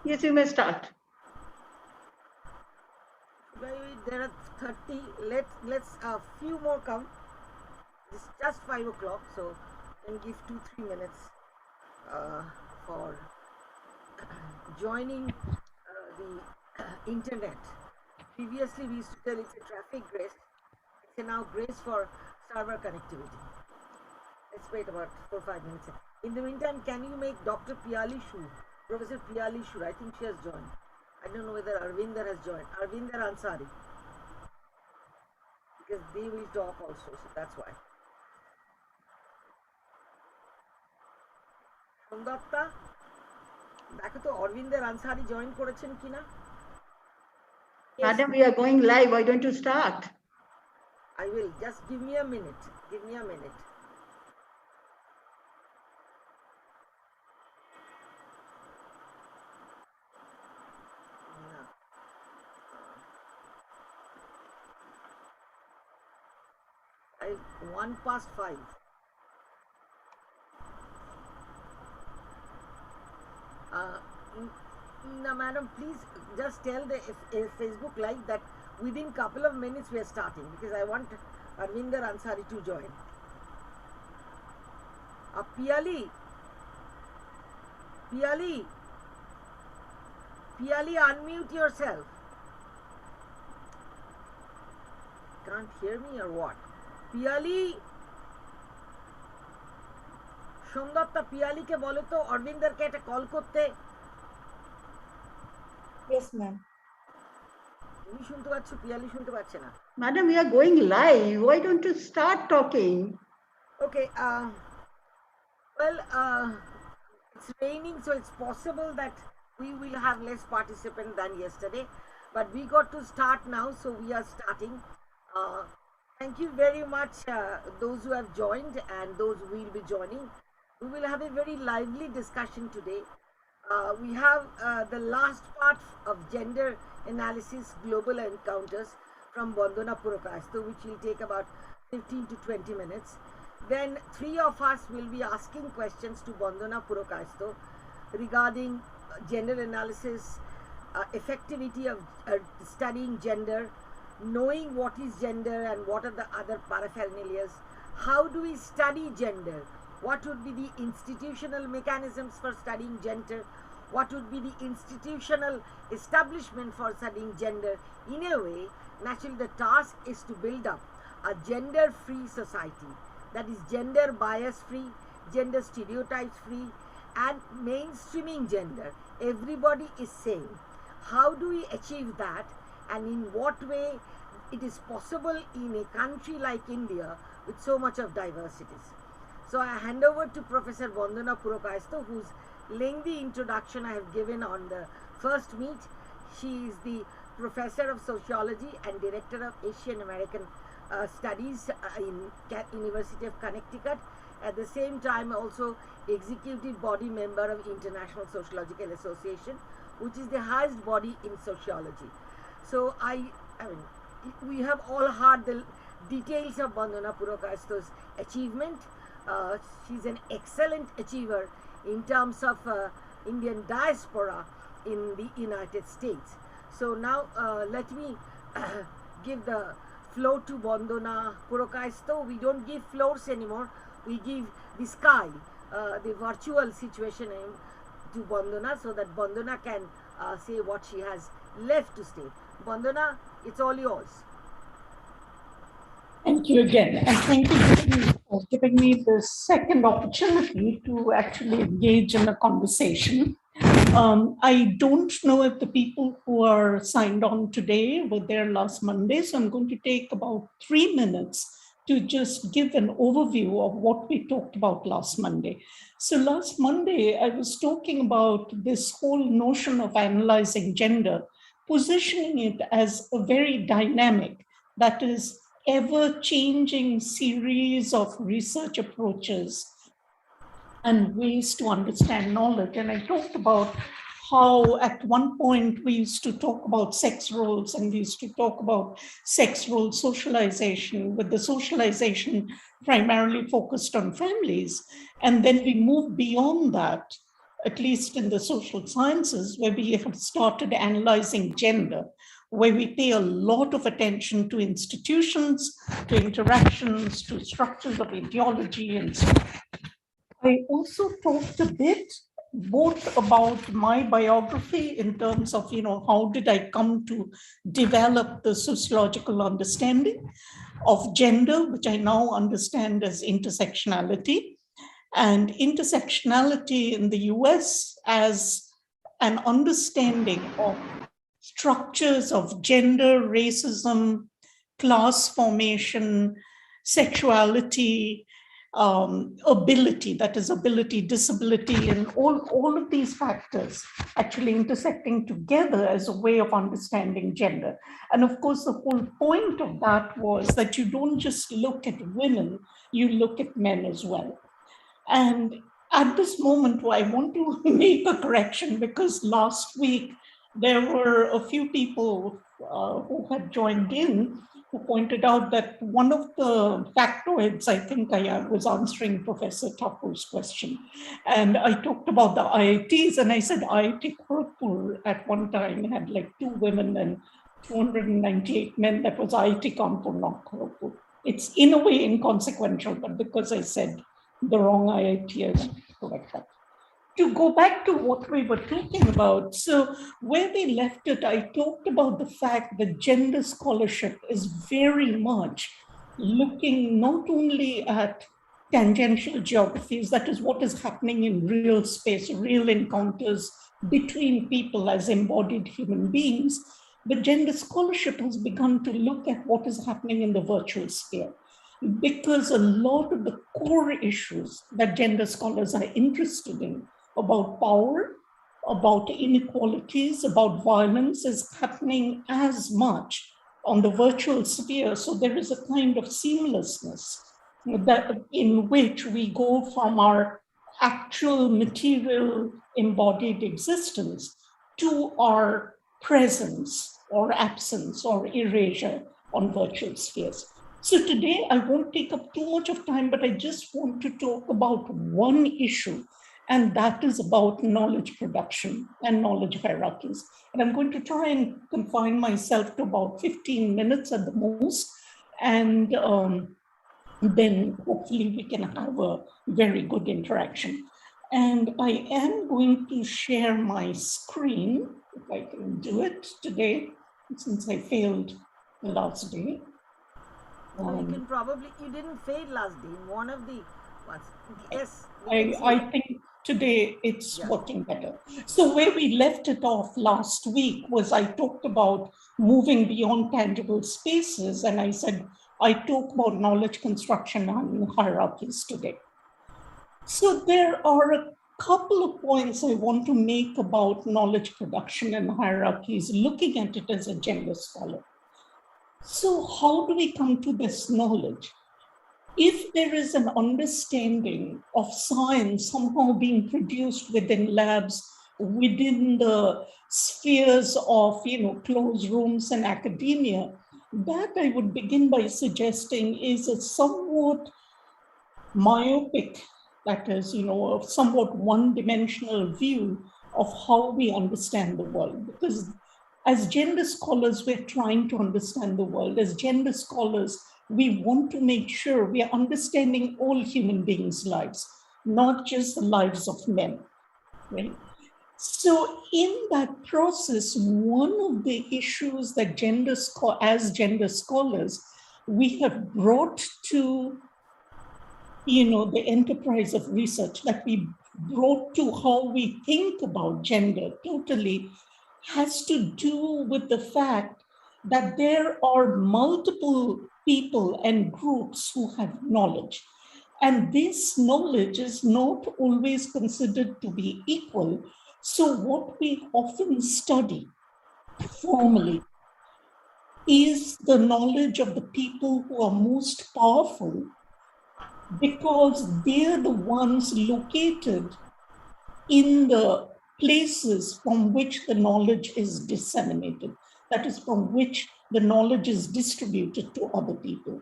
Yes, you may start. There are 30. Let's a few more come. It's just 5 o'clock, so can give 2-3 minutes for joining the internet. Previously, we used to tell it's a traffic grace. It's a now grace for server connectivity. Let's wait about 4-5 minutes. In the meantime, can you make Dr. Piali Shur, Professor Piali Shur? I think she has joined. I don't know whether Arvinder has joined. Arvinder Ansari. Because they will talk also, so that's why. Somdatta দেখো তো অরবিন্দের Ansari join করেছেন কিনা Madam, we are going live. Why don't you start? I will. Just give me a minute. Give me a minute. I 5:01. Now, madam, please just tell the Facebook Live that within couple of minutes we are starting because I want Arvinder Ansari to join. Piali, unmute yourself. Can't hear me or what? Piali, Somdatta পিয়ালিকে বলো তো অরবিন্দারকে একটা call করতে Yes, ma'am. তুমি শুনতে পাচ্ছ পিয়ালি শুনতে পাচ্ছে না Madam, we are going live. Why don't you start talking? Okay, well, it's raining, so it's possible that we will have less participants than yesterday, but we got to start now, so we are starting. Thank you very much, those who have joined and those who will be joining. We will have a very lively discussion today. We have the last part of gender analysis global encounters from Vandana Purakasto, which will take about 15 to 20 minutes. Then 3 of us will be asking questions to Vandana Purakasto regarding gender analysis, effectivity of studying gender, knowing what is gender and what are the other paraphernalias, how do we study gender, what would be the institutional mechanisms for studying gender, what would be the institutional establishment for studying gender. In a way, naturally the task is to build up a gender-free society, that is gender bias-free, gender stereotypes-free, and mainstreaming gender. Everybody is same. How do we achieve that, and in what way it is possible in a country like India with so much of diversities. So I hand over to Professor Vandana Purakasto, whose lengthy introduction I have given on the first meet. She is the Professor of Sociology and Director of Asian American Studies in University of Connecticut. At the same time, also executive body member of International Sociological Association, which is the highest body in sociology. So I mean, we have all heard the details of Vandana Purakasto's achievement. She's an excellent achiever in terms of Indian diaspora in the United States. So now let me give the floor to Vandana Purakasto. We don't give floors anymore. We give the sky, the virtual situation to Vandana so that Vandana can say what she has left to say. Vandana, it's all yours. Thank you again, and thank you for giving me the second opportunity to actually engage in a conversation. I don't know if the people who are signed on today were there last Monday, so I'm going to take about 3 minutes to just give an overview of what we talked about last Monday. So last Monday, I was talking about this whole notion of analyzing gender, positioning it as a very dynamic, that is, ever-changing series of research approaches and ways to understand knowledge. And I talked about how at one point we used to talk about sex roles and we used to talk about sex role socialization, with the socialization primarily focused on families. And then we moved beyond that at least in the social sciences, where we have started analyzing gender, where we pay a lot of attention to institutions, to interactions, to structures of ideology, and so on. I also talked a bit both about my biography in terms of, how did I come to develop the sociological understanding of gender, which I now understand as intersectionality, and intersectionality in the US as an understanding of structures of gender, racism, class formation, sexuality, ability, that is ability, disability, and all of these factors actually intersecting together as a way of understanding gender. And of course, the whole point of that was that you don't just look at women, you look at men as well. And at this moment, I want to make a correction, because last week there were a few people who had joined in who pointed out that one of the factoids, I think I was answering Professor Thakur's question, and I talked about the IITs, and I said IIT Kharagpur at one time had like 2 women and 298 men. That was IIT Kanpur, not Kharagpur. It's in a way inconsequential, but because I said the wrong IIT, I correct that. To go back to what we were talking about, so where we left it, I talked about the fact that gender scholarship is very much looking not only at tangential geographies, that is what is happening in real space, real encounters between people as embodied human beings, but gender scholarship has begun to look at what is happening in the virtual sphere. Because a lot of the core issues that gender scholars are interested in about power, about inequalities, about violence is happening as much on the virtual sphere. So there is a kind of seamlessness that in which we go from our actual material embodied existence to our presence or absence or erasure on virtual spheres. So today I won't take up too much of time, but I just want to talk about one issue, and that is about knowledge production and knowledge hierarchies. And I'm going to try and confine myself to about 15 minutes at the most, and then hopefully we can have a very good interaction. And I am going to share my screen, if I can do it today, since I failed the last day. You can probably, you didn't fail last day in one of the ones. Yes. I think today it's working better. So where we left it off last week was I talked about moving beyond tangible spaces, and I said I talk about knowledge construction and hierarchies today. So there are a couple of points I want to make about knowledge production and hierarchies, looking at it as a gender scholar. So how do we come to this knowledge? If there is an understanding of science somehow being produced within labs, within the spheres of closed rooms and academia, that I would begin by suggesting is a somewhat myopic, that is, a somewhat one-dimensional view of how we understand the world. Because as gender scholars, we're trying to understand the world. As gender scholars, we want to make sure we are understanding all human beings' lives, not just the lives of men, right? So in that process, one of the issues that as gender scholars, we have brought to the enterprise of research, that we brought to how we think about gender totally, has to do with the fact that there are multiple people and groups who have knowledge. And this knowledge is not always considered to be equal. So what we often study formally is the knowledge of the people who are most powerful, because they're the ones located in the places from which the knowledge is disseminated, that is, from which the knowledge is distributed to other people.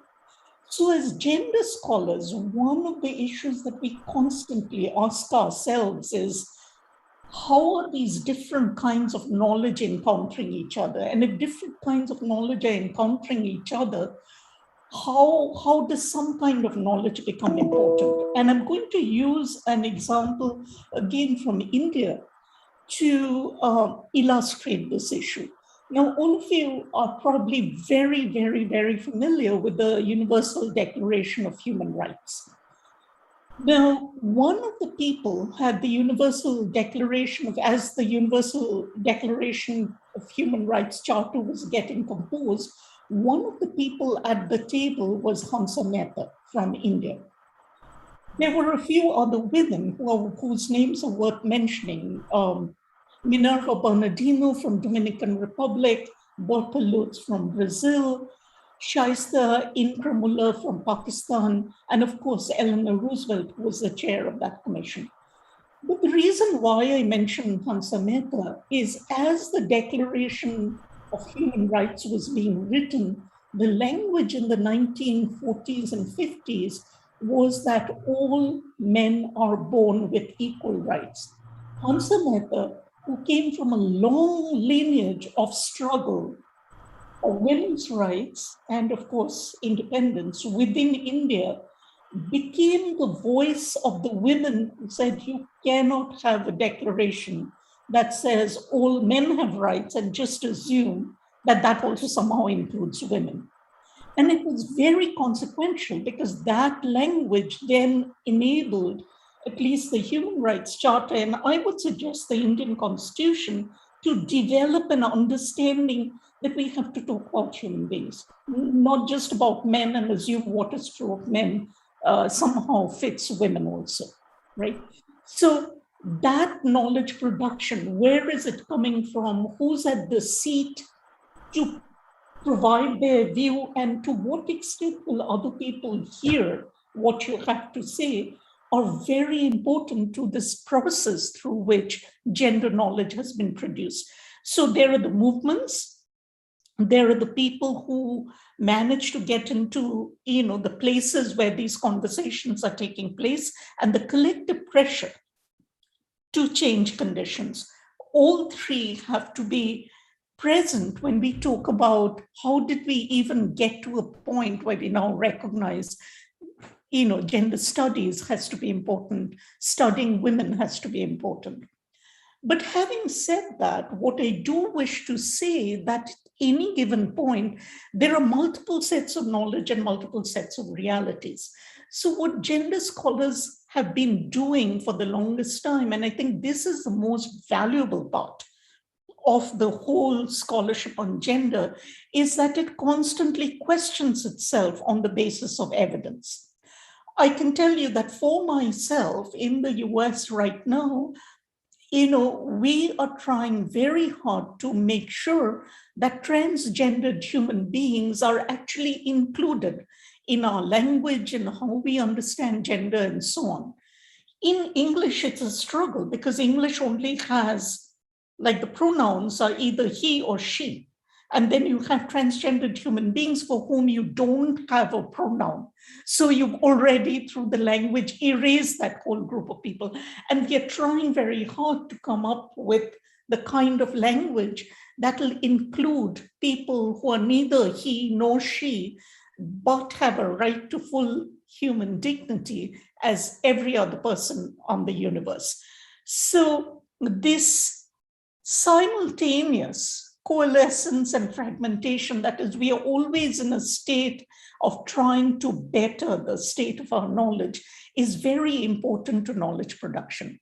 So as gender scholars, one of the issues that we constantly ask ourselves is, how are these different kinds of knowledge encountering each other? And if different kinds of knowledge are encountering each other, how does some kind of knowledge become important? And I'm going to use an example again from India to illustrate this issue. Now, all of you are probably very, very, very familiar with the Universal Declaration of Human Rights. Now, one of the people had the Universal Declaration as the Universal Declaration of Human Rights Charter was getting composed, one of the people at the table was Hansa Mehta from India. There were a few other women whose names are worth mentioning. Minerva Bernardino from Dominican Republic, Berta Lutz from Brazil, Shaista Inkramulla from Pakistan, and of course, Eleanor Roosevelt, who was the chair of that commission. But the reason why I mentioned Hansa Mehta is as the Declaration of Human Rights was being written, the language in the 1940s and 50s was that all men are born with equal rights. Hansa Mehta, who came from a long lineage of struggle of women's rights and, of course, independence within India, became the voice of the women who said you cannot have a declaration that says all men have rights and just assume that that also somehow includes women. And it was very consequential because that language then enabled at least the Human Rights Charter, and I would suggest the Indian Constitution, to develop an understanding that we have to talk about human beings, not just about men and assume what is true of men somehow fits women also, right? So that knowledge production, where is it coming from? Who's at the seat to provide their view, and to what extent will other people hear what you have to say, are very important to this process through which gender knowledge has been produced. So there are the movements, there are the people who manage to get into, the places where these conversations are taking place, and the collective pressure to change conditions. All three have to be present when we talk about how did we even get to a point where we now recognize, gender studies has to be important, studying women has to be important. But having said that, what I do wish to say that at any given point, there are multiple sets of knowledge and multiple sets of realities. So what gender scholars have been doing for the longest time, and I think this is the most valuable part of the whole scholarship on gender, is that it constantly questions itself on the basis of evidence. I can tell you that for myself in the US right now, we are trying very hard to make sure that transgendered human beings are actually included in our language and how we understand gender and so on. In English, it's a struggle because English only has, like, the pronouns are either he or she. And then you have transgendered human beings for whom you don't have a pronoun. So you've already, through the language, erased that whole group of people. And we are trying very hard to come up with the kind of language that will include people who are neither he nor she, but have a right to full human dignity as every other person on the universe. So this simultaneous coalescence and fragmentation, that is, we are always in a state of trying to better the state of our knowledge, is very important to knowledge production.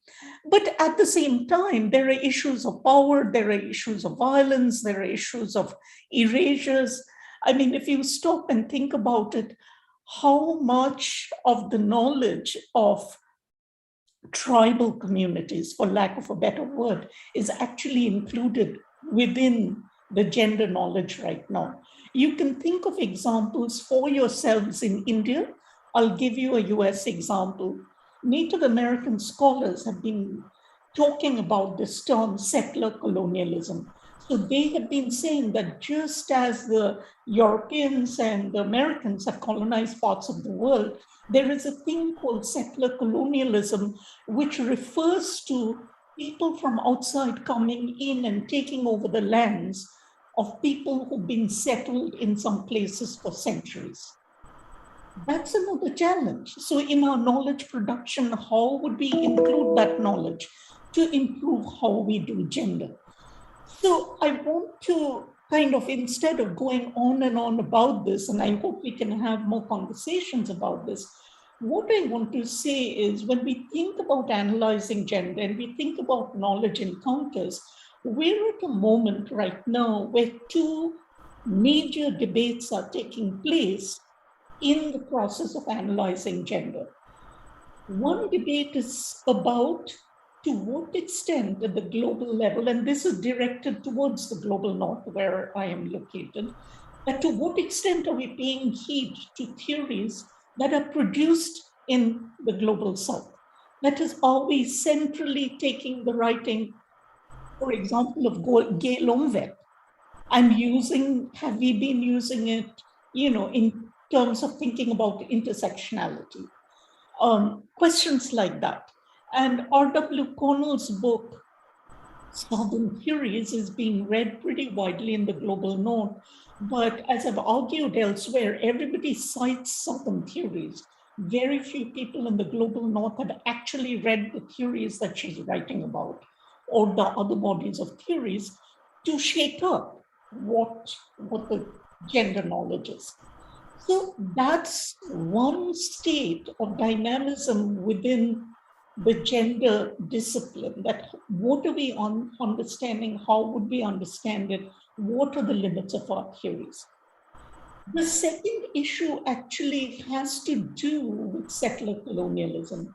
But at the same time, there are issues of power, there are issues of violence, there are issues of erasures. I mean, if you stop and think about it, how much of the knowledge of tribal communities, for lack of a better word, is actually included within the gender knowledge right now. You can think of examples for yourselves in India. I'll give you a US example. Native American scholars have been talking about this term settler colonialism. So they have been saying that just as the Europeans and the Americans have colonized parts of the world, there is a thing called settler colonialism, which refers to people from outside coming in and taking over the lands of people who've been settled in some places for centuries. That's another challenge. So in our knowledge production, how would we include that knowledge to improve how we do gender? So I want to kind of, instead of going on and on about this, and I hope we can have more conversations about this, what I want to say is when we think about analyzing gender and we think about knowledge encounters, we're at a moment right now where two major debates are taking place in the process of analyzing gender. One debate is about to what extent at the global level, and this is directed towards the global north where I am located, that to what extent are we paying heed to theories that are produced in the global south? That is, are we centrally taking the writing, for example, of Gay Lomvek and have we been using it, in terms of thinking about intersectionality? Questions like that. And R.W. Connell's book, Southern Theories, is being read pretty widely in the global north. But as I've argued elsewhere, everybody cites Southern theories. Very few people in the global north have actually read the theories that she's writing about or the other bodies of theories to shake up what the gender knowledge is. So that's one state of dynamism within the gender discipline, that what are we understanding, how would we understand it, what are the limits of our theories? The second issue actually has to do with settler colonialism.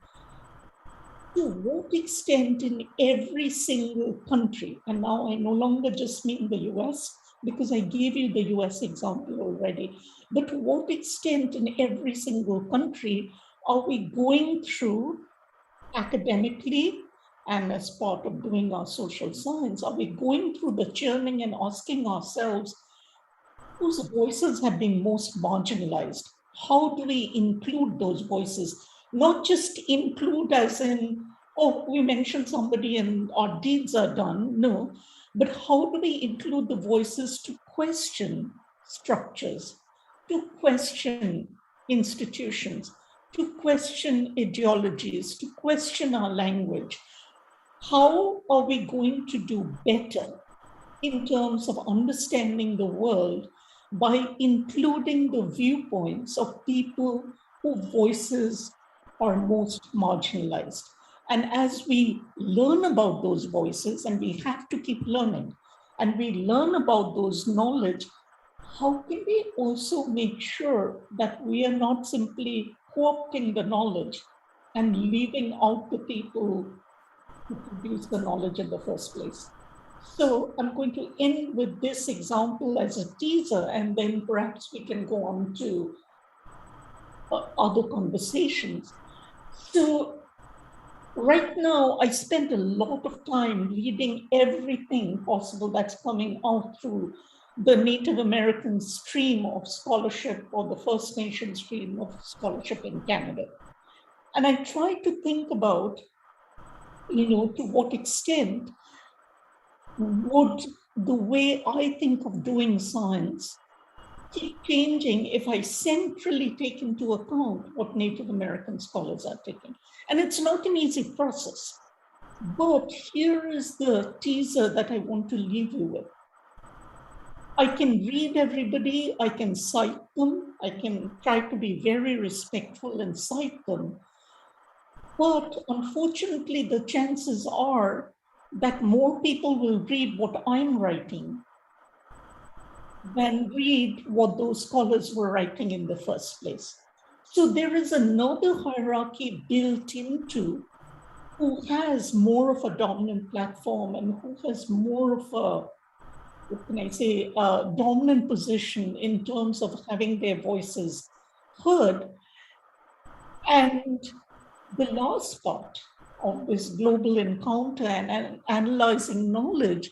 To what extent in every single country, and now I no longer just mean the US, because I gave you the US example already, but to what extent in every single country are we going through academically and as part of doing our social science, are we going through the churning and asking ourselves whose voices have been most marginalized? How do we include those voices? Not just include as in, oh, we mentioned somebody and our deeds are done. No, but how do we include the voices to question structures, to question institutions, to question ideologies, to question our language? How are we going to do better in terms of understanding the world by including the viewpoints of people whose voices are most marginalized? And as we learn about those voices, and we have to keep learning, and we learn about those knowledge, how can we also make sure that we are not simply co-opting the knowledge and leaving out the people who produce the knowledge in the first place? So I'm going to end with this example as a teaser, and then perhaps we can go on to other conversations. So right now, I spent a lot of time reading everything possible that's coming out through the Native American stream of scholarship or the First Nation stream of scholarship in Canada. And I tried to think about, to what extent would the way I think of doing science keep changing if I centrally take into account what Native American scholars are taking? And it's not an easy process. But here is the teaser that I want to leave you with. I can read everybody, I can cite them, I can try to be very respectful and cite them. But unfortunately, the chances are that more people will read what I'm writing than read what those scholars were writing in the first place. So there is another hierarchy built into who has more of a dominant platform and who has more of a, what can I say, a dominant position in terms of having their voices heard. And the last part of this global encounter and analyzing knowledge,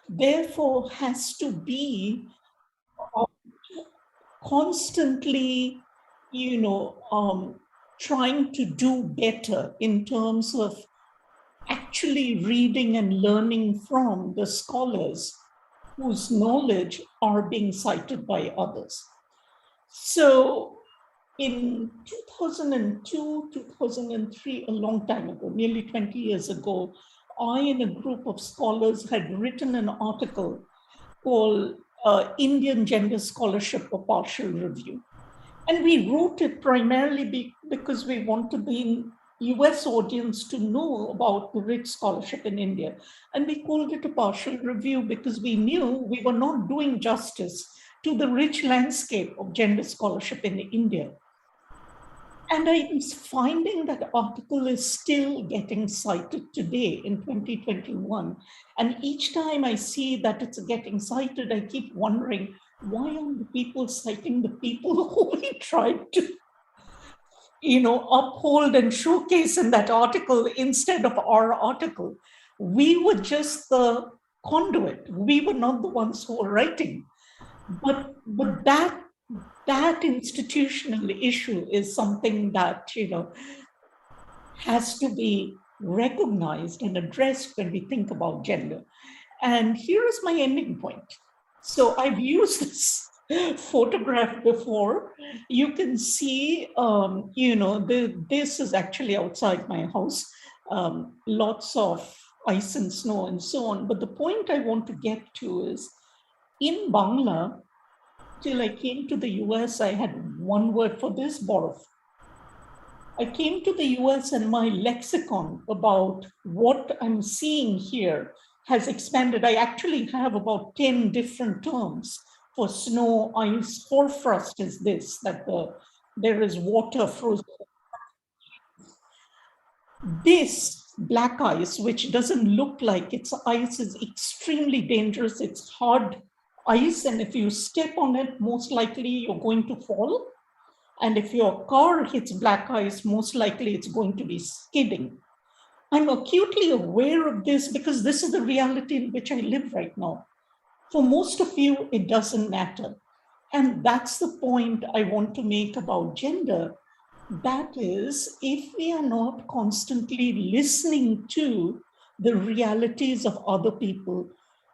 therefore, has to be constantly, trying to do better in terms of actually reading and learning from the scholars whose knowledge are being cited by others. So in 2002, 2003, a long time ago, nearly 20 years ago, I and a group of scholars had written an article called Indian Gender Scholarship, a Partial Review. And we wrote it primarily because we wanted the US audience to know about the rich scholarship in India. And we called it a partial review because we knew we were not doing justice to the rich landscape of gender scholarship in India. And I'm finding that article is still getting cited today in 2021. And each time I see that it's getting cited, I keep wondering, why aren't the people citing the people who we tried to, uphold and showcase in that article instead of our article? We were just the conduit. We were not the ones who were writing. But that institutional issue is something that has to be recognized and addressed when we think about gender. And here is my ending point. So I've used this photograph before. You can see, this is actually outside my house. Lots of ice and snow and so on. But the point I want to get to is, in Bangla, till I came to the US, I had one word for this, borof. I came to the US and my lexicon about what I'm seeing here has expanded. I actually have about 10 different terms for snow, ice, hoarfrost is this, that there is water frozen. This black ice, which doesn't look like it's ice, is extremely dangerous. It's hard ice, and if you step on it, most likely you're going to fall. And if your car hits black ice, most likely it's going to be skidding. I'm acutely aware of this because this is the reality in which I live right now. For most of you, it doesn't matter. And that's the point I want to make about gender. That is, if we are not constantly listening to the realities of other people,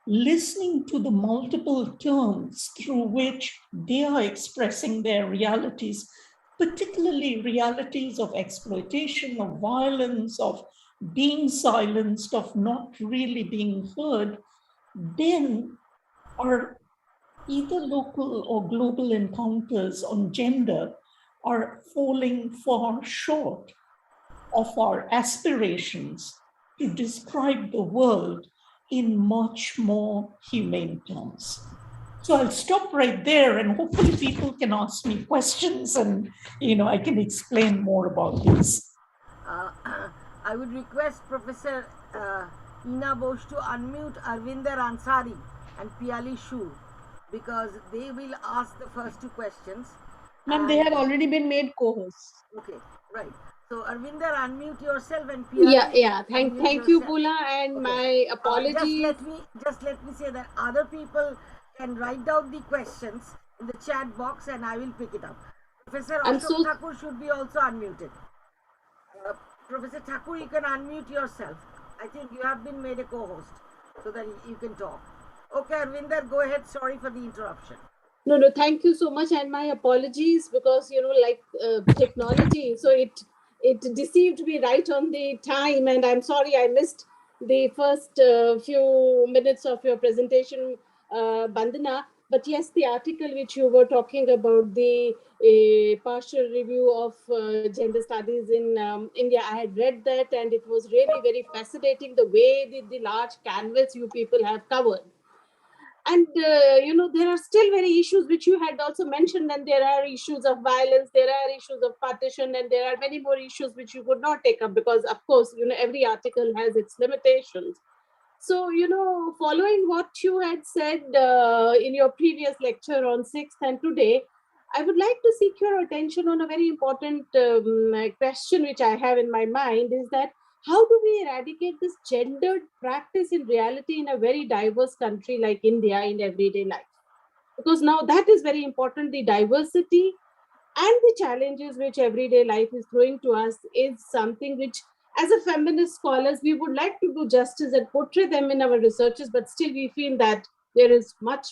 listening to the multiple terms through which they are expressing their realities, particularly realities of exploitation, of violence, of being silenced, of not really being heard, then our either local or global encounters on gender are falling far short of our aspirations to describe the world in much more humane terms. So I'll stop right there, and hopefully people can ask me questions and I can explain more about this. I would request Professor Ina Bosch to unmute Arvinder Ansari and Piali Shu, because they will ask the first two questions. Ma'am, they have already been made co-hosts. Okay, right. So Arvinder, unmute yourself, and Piali. Yeah. Thank you, Bula, and my apologies. Just let me say that other people can write down the questions in the chat box, and I will pick it up. Professor Ashok Thakur should be also unmuted. Professor Thakur, you can unmute yourself. I think you have been made a co-host so that you can talk. Okay, Arvinder, go ahead. Sorry for the interruption. No, thank you so much, and my apologies because technology, so it deceived me right on the time, and I'm sorry I missed the first few minutes of your presentation, Bandana. But yes, the article which you were talking about, the partial review of gender studies in India, I had read that, and it was really very fascinating the way the large canvas you people have covered. And, there are still very issues which you had also mentioned, and there are issues of violence, there are issues of partition, and there are many more issues which you could not take up because, of course, every article has its limitations. So, following what you had said in your previous lecture on 6th and today, I would like to seek your attention on a very important question which I have in my mind, is that how do we eradicate this gendered practice in reality in a very diverse country like India in everyday life? Because now that is very important. The diversity and the challenges which everyday life is throwing to us is something which as a feminist scholars, we would like to do justice and portray them in our researches, but still we feel that there is much,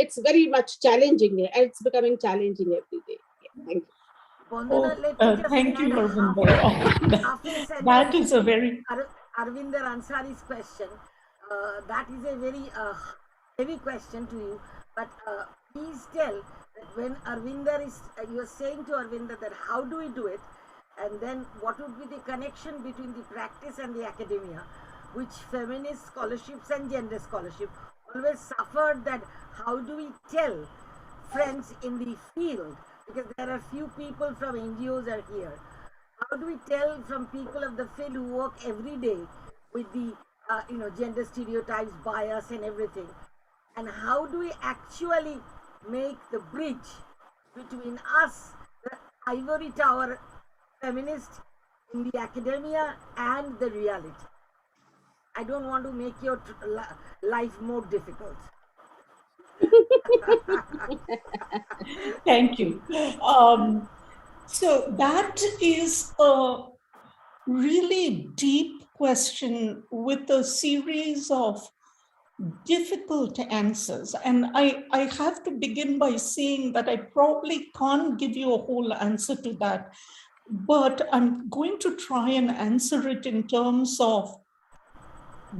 it's very much challenging. It's becoming challenging every day. Yeah, thank you. Vandana, let me just Thank you, add Arvinder. half a That sentence is a very Arvinder Ansari's question. That is a very heavy question to you, but please tell that when Arvinder is, you are saying to Arvinder that how do we do it, and then what would be the connection between the practice and the academia, which feminist scholarships and gender scholarship always suffered, that how do we tell friends in the field, because there are few people from NGOs are here. How do we tell from people of the field who work every day with the gender stereotypes, bias, and everything? And how do we actually make the bridge between us, the ivory tower feminist in the academia, and the reality? I don't want to make your life more difficult. Thank you. So that is a really deep question with a series of difficult answers. And I have to begin by saying that I probably can't give you a whole answer to that, but I'm going to try and answer it in terms of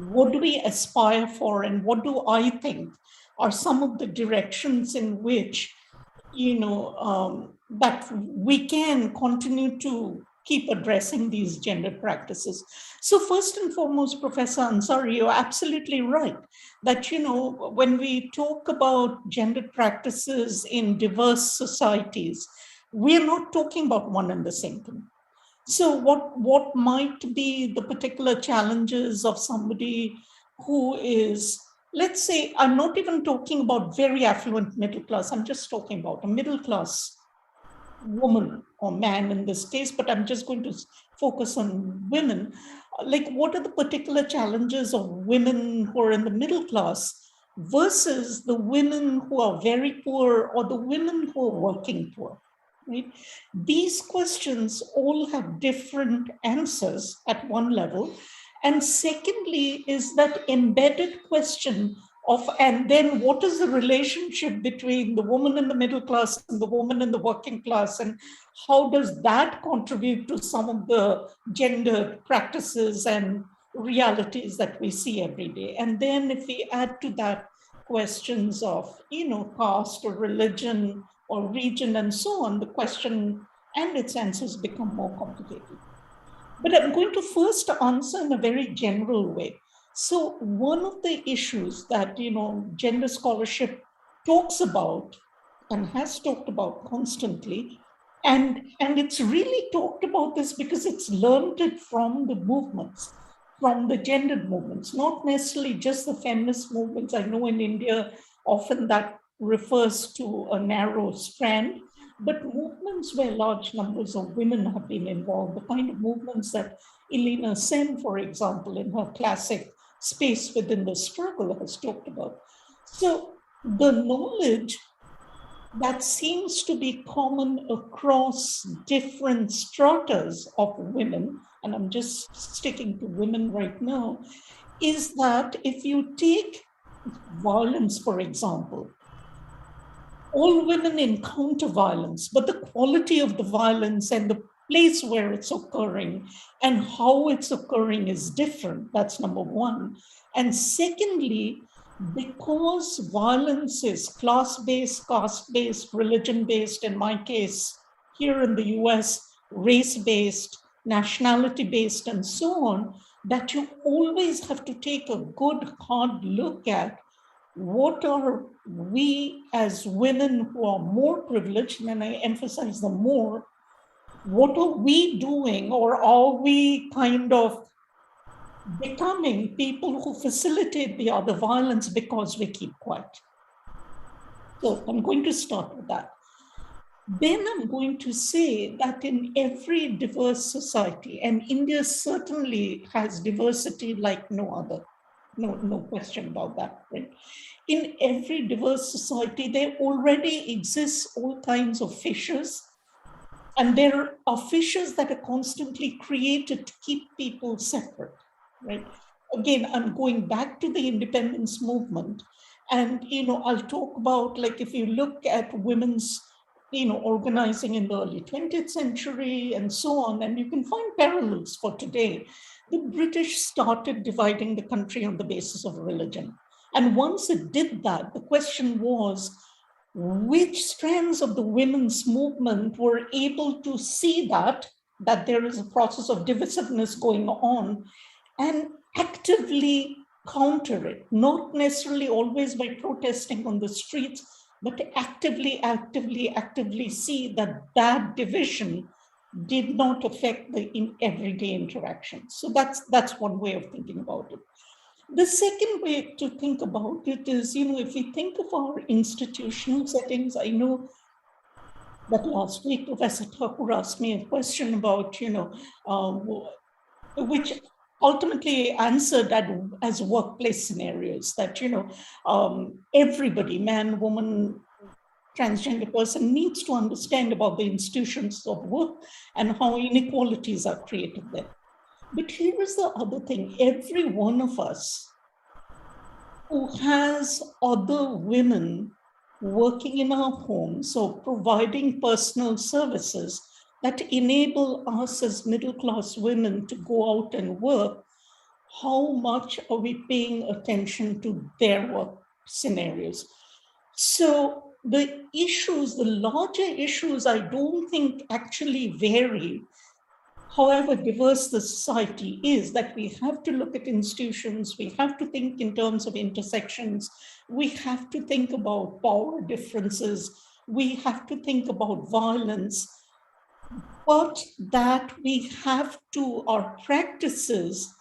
what do we aspire for and what do I think are some of the directions in which, that we can continue to keep addressing these gender practices. So first and foremost, Professor Ansari, you're absolutely right that, when we talk about gender practices in diverse societies, we're not talking about one and the same thing. So what might be the particular challenges of somebody who is, let's say, I'm not even talking about very affluent middle class, I'm just talking about a middle class woman or man in this case, but I'm just going to focus on women. Like, what are the particular challenges of women who are in the middle class versus the women who are very poor or the women who are working poor? Right? These questions all have different answers at one level. And secondly, is that embedded question of, and then what is the relationship between the woman in the middle class and the woman in the working class? And how does that contribute to some of the gender practices and realities that we see every day? And then if we add to that questions of, caste or religion or region and so on, the question and its answers become more complicated. But I'm going to first answer in a very general way. So one of the issues that, gender scholarship talks about and has talked about constantly, and it's really talked about this because it's learned it from the movements, from the gendered movements, not necessarily just the feminist movements. I know in India, often that refers to a narrow strand, but movements where large numbers of women have been involved, the kind of movements that Elena Sen, for example, in her classic Space Within the Struggle has talked about. So the knowledge that seems to be common across different stratas of women, and I'm just sticking to women right now, is that if you take violence, for example, all women encounter violence, but the quality of the violence and the place where it's occurring and how it's occurring is different. That's number one. And secondly, because violence is class-based, caste-based, religion-based, in my case, here in the US, race-based, nationality-based, and so on, that you always have to take a good, hard look at what are we as women who are more privileged, and I emphasize the more, what are we doing, or are we kind of becoming people who facilitate the other violence because we keep quiet? So I'm going to start with that. Then I'm going to say that in every diverse society, and India certainly has diversity like no other, no question about that, right? In every diverse society, there already exists all kinds of fissures And there are fissures that are constantly created to keep people separate, right? Again, I'm going back to the independence movement. And, I'll talk about, like, if you look at women's, organizing in the early 20th century and so on, and you can find parallels for today. The British started dividing the country on the basis of religion. And once it did that, the question was, which strands of the women's movement were able to see that there is a process of divisiveness going on and actively counter it, not necessarily always by protesting on the streets, but actively see that division did not affect the everyday interactions. So that's one way of thinking about it. The second way to think about it is, if we think of our institutional settings, I know that last week Professor Thakur asked me a question about, which ultimately answered as workplace scenarios, that, everybody, man, woman, transgender person, needs to understand about the institutions of work and how inequalities are created there. But here is the other thing. Every one of us who has other women working in our homes or providing personal services that enable us as middle-class women to go out and work, how much are we paying attention to their work scenarios? So the larger issues, I don't think actually vary. However diverse the society is, that we have to look at institutions, we have to think in terms of intersections, we have to think about power differences, we have to think about violence, but that our practices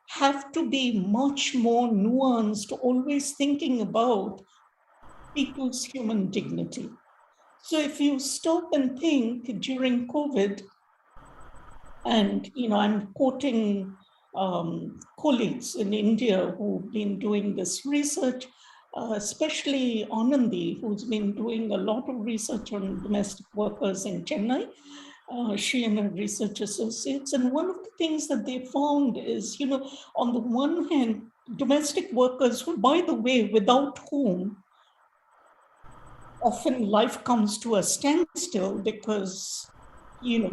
have to be much more nuanced, always thinking about people's human dignity. So if you stop and think during COVID, and, I'm quoting colleagues in India who've been doing this research, especially Anandi, who's been doing a lot of research on domestic workers in Chennai, she and her research associates. And one of the things that they found is, on the one hand, domestic workers who, by the way, without whom often life comes to a standstill, because,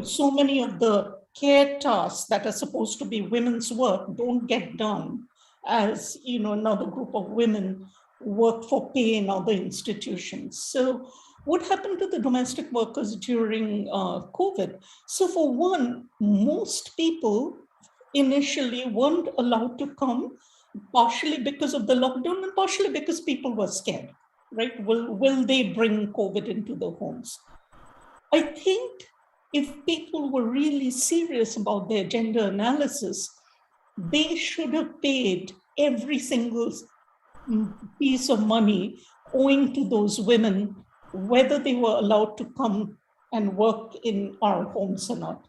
so many of the care tasks that are supposed to be women's work don't get done, as, another group of women work for pay in other institutions. So what happened to the domestic workers during COVID? So for one, most people initially weren't allowed to come, partially because of the lockdown and partially because people were scared, right? Will they bring COVID into the homes? I think if people were really serious about their gender analysis, they should have paid every single piece of money owing to those women, whether they were allowed to come and work in our homes or not.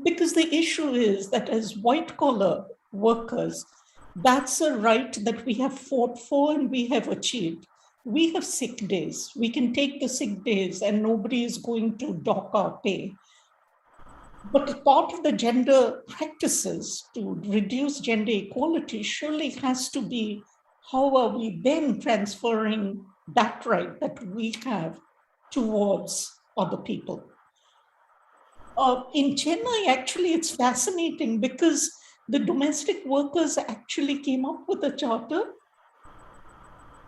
Because the issue is that as white-collar workers, that's a right that we have fought for and we have achieved. We have sick days. We can take the sick days and nobody is going to dock our pay. But part of the gender practices to reduce gender equality surely has to be, how are we then transferring that right that we have towards other people? In Chennai, actually, it's fascinating because the domestic workers actually came up with a charter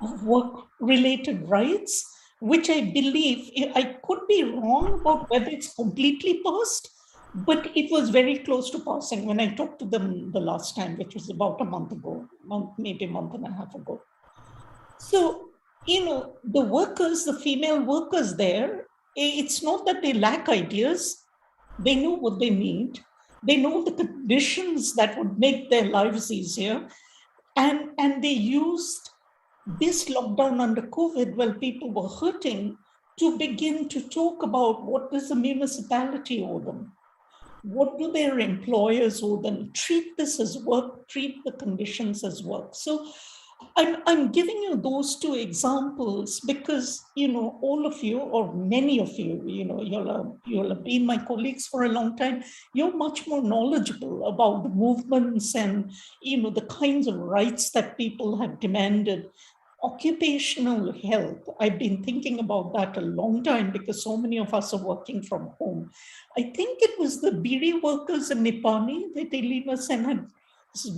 of work-related rights, which I believe, I could be wrong about whether it's completely passed, but it was very close to passing when I talked to them the last time, which was about a month ago, maybe a month and a half ago. So, the workers, the female workers there, it's not that they lack ideas. They know what they need. They know the conditions that would make their lives easier. And they used this lockdown under COVID, while people were hurting, to begin to talk about what does the municipality owe them? What do their employers owe them? Treat this as work, treat the conditions as work. So I'm giving you those two examples because, all of you, or many of you, you'll have been my colleagues for a long time. You're much more knowledgeable about the movements and, the kinds of rights that people have demanded. Occupational health, I've been thinking about that a long time because so many of us are working from home. I think it was the Biri workers in Nipani that Elena Sen had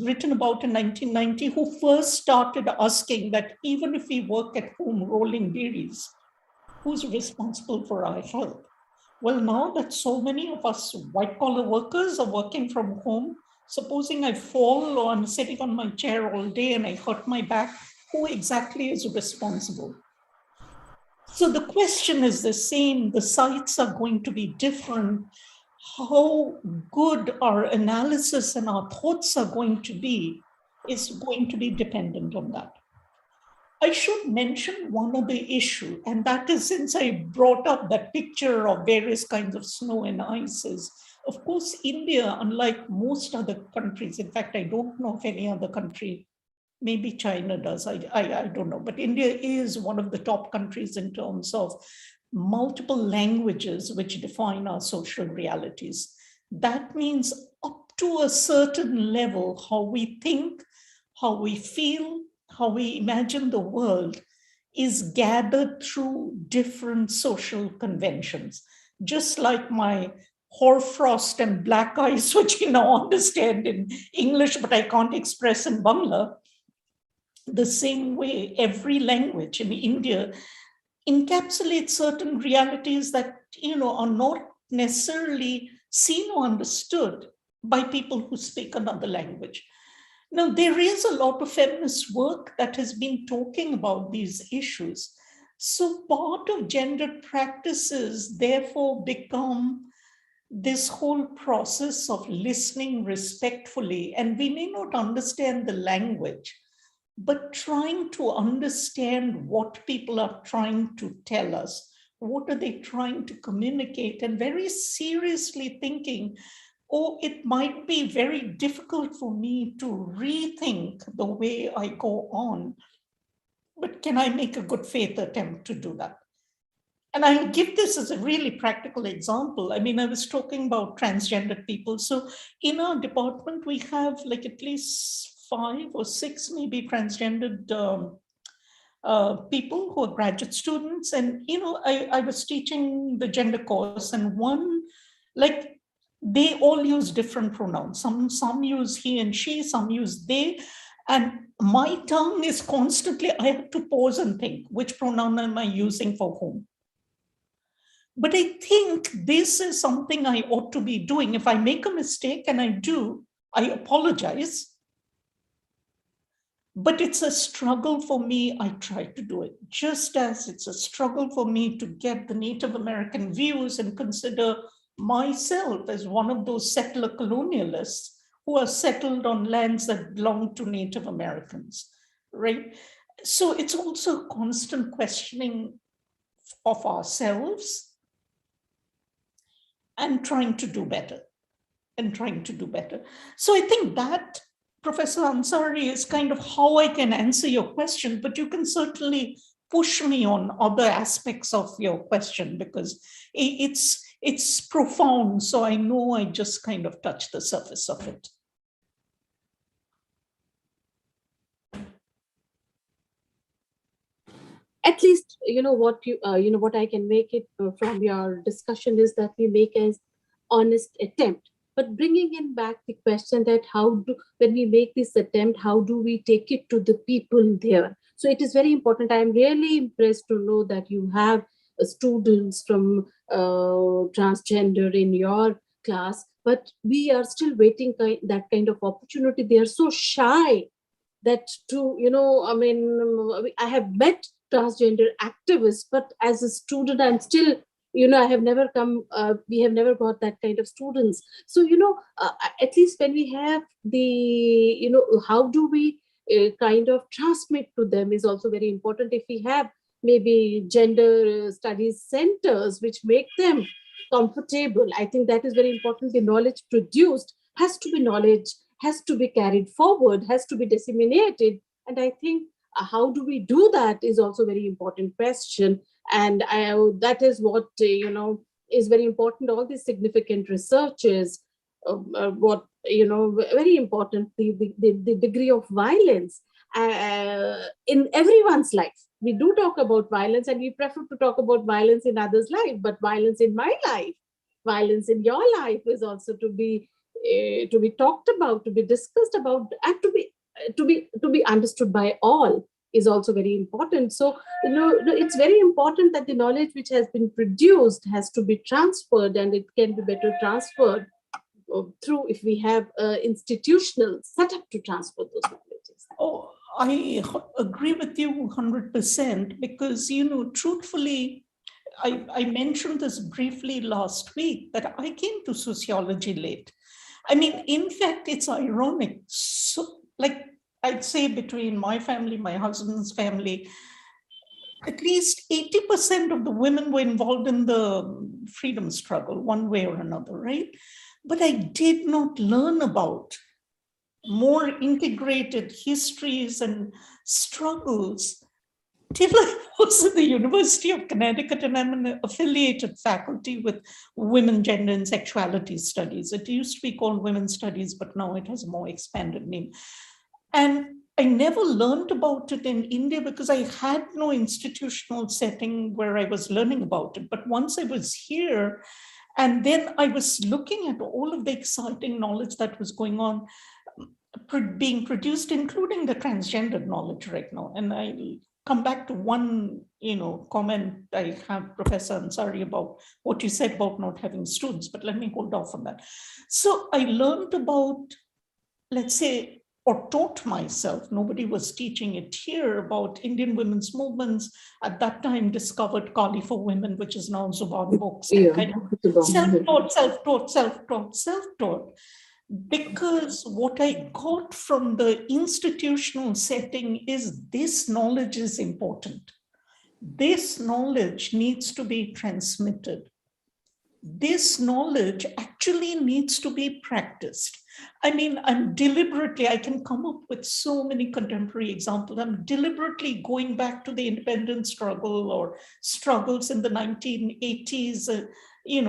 written about in 1990, who first started asking that even if we work at home rolling beeries, who's responsible for our health? Well, now that so many of us white collar workers are working from home, supposing I fall or I'm sitting on my chair all day and I hurt my back, who exactly is responsible? So the question is the same, the sites are going to be different. How good our analysis and our thoughts are going to be is going to be dependent on that. I should mention one other issue, and that is, since I brought up that picture of various kinds of snow and ices, of course, India, unlike most other countries, in fact, I don't know of any other country, maybe China does, I don't know, but India is one of the top countries in terms of multiple languages which define our social realities. That means up to a certain level, how we think, how we feel, how we imagine the world is gathered through different social conventions. Just like my hoarfrost and black eyes, which I now understand in English, but I can't express in Bangla, the same way every language in India encapsulates certain realities that are not necessarily seen or understood by people who speak another language. Now, there is a lot of feminist work that has been talking about these issues. So part of gendered practices therefore become this whole process of listening respectfully, and we may not understand the language, but trying to understand what people are trying to tell us. What are they trying to communicate? And very seriously thinking, oh, it might be very difficult for me to rethink the way I go on, but can I make a good faith attempt to do that? And I'll give this as a really practical example. I mean, I was talking about transgendered people. So in our department, we have like at least 5 or 6 maybe transgendered people who are graduate students. And, I was teaching the gender course, and one, like, they all use different pronouns. Some use he and she, some use they. And my tongue is constantly, I have to pause and think, which pronoun am I using for whom? But I think this is something I ought to be doing. If I make a mistake, and I do, I apologize. But it's a struggle for me. I try to do it, just as it's a struggle for me to get the Native American views and consider myself as one of those settler colonialists who are settled on lands that belong to Native Americans, right? So it's also a constant questioning of ourselves and trying to do better. So I think that, Professor Ansari, is kind of how I can answer your question, but you can certainly push me on other aspects of your question because it's profound. So I know I just kind of touched the surface of it. At least what I can make it from your discussion is that we make an honest attempt, but bringing in back the question that when we make this attempt, how do we take it to the people there? So it is very important. I am really impressed to know that you have students from transgender in your class, but we are still waiting that kind of opportunity. They are so shy that I have met transgender activists, but as a student, I'm still, I have never we have never got that kind of students. So, at least when we have how do we kind of transmit to them is also very important. If we have maybe gender studies centers which make them comfortable, I think that is very important. The knowledge produced has to be carried forward, has to be disseminated. And I think how do we do that is also a very important question. And that is what, is very important. All these significant researches, what, very important, the degree of violence in everyone's life. We do talk about violence, and we prefer to talk about violence in others' life, but violence in my life, violence in your life is also to be talked about, to be discussed about, and to be understood by all is also very important. So, it's very important that the knowledge which has been produced has to be transferred, and it can be better transferred through, if we have institutional setup to transfer those knowledges. Oh, I agree with you 100% because, truthfully, I mentioned this briefly last week that I came to sociology late. I mean, in fact, it's ironic. So, like I'd say between my family, my husband's family, at least 80% of the women were involved in the freedom struggle, one way or another, right? But I did not learn about more integrated histories and struggles till I was at the University of Connecticut, and I'm an affiliated faculty with Women, Gender, and Sexuality Studies. It used to be called Women's Studies, but now it has a more expanded name. And I never learned about it in India because I had no institutional setting where I was learning about it. But once I was here, and then I was looking at all of the exciting knowledge that was going on, being produced, including the transgendered knowledge right now. And I come back to one, comment I have, Professor Ansari, about what you said about not having students, but let me hold off on that. So I learned about, let's say, or taught myself, nobody was teaching it here, about Indian women's movements. At that time, discovered Kali for Women, which is now Zuban Books. Yeah. Self-taught. Because what I got from the institutional setting is this knowledge is important. This knowledge needs to be transmitted. This knowledge actually needs to be practiced. I mean, I can come up with so many contemporary examples. I'm deliberately going back to the independence struggle or struggles in the 1980s,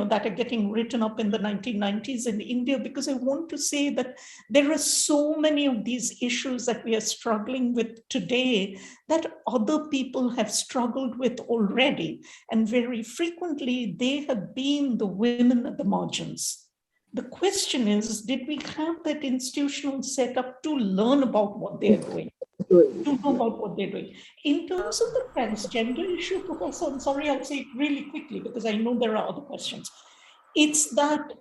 that are getting written up in the 1990s in India, because I want to say that there are so many of these issues that we are struggling with today that other people have struggled with already. And very frequently, they have been the women at the margins. The question is, did we have that institutional setup to learn about what they're doing? To know about what they're doing. In terms of the transgender issue, Professor, I'm sorry, I'll say it really quickly because I know there are other questions. It's that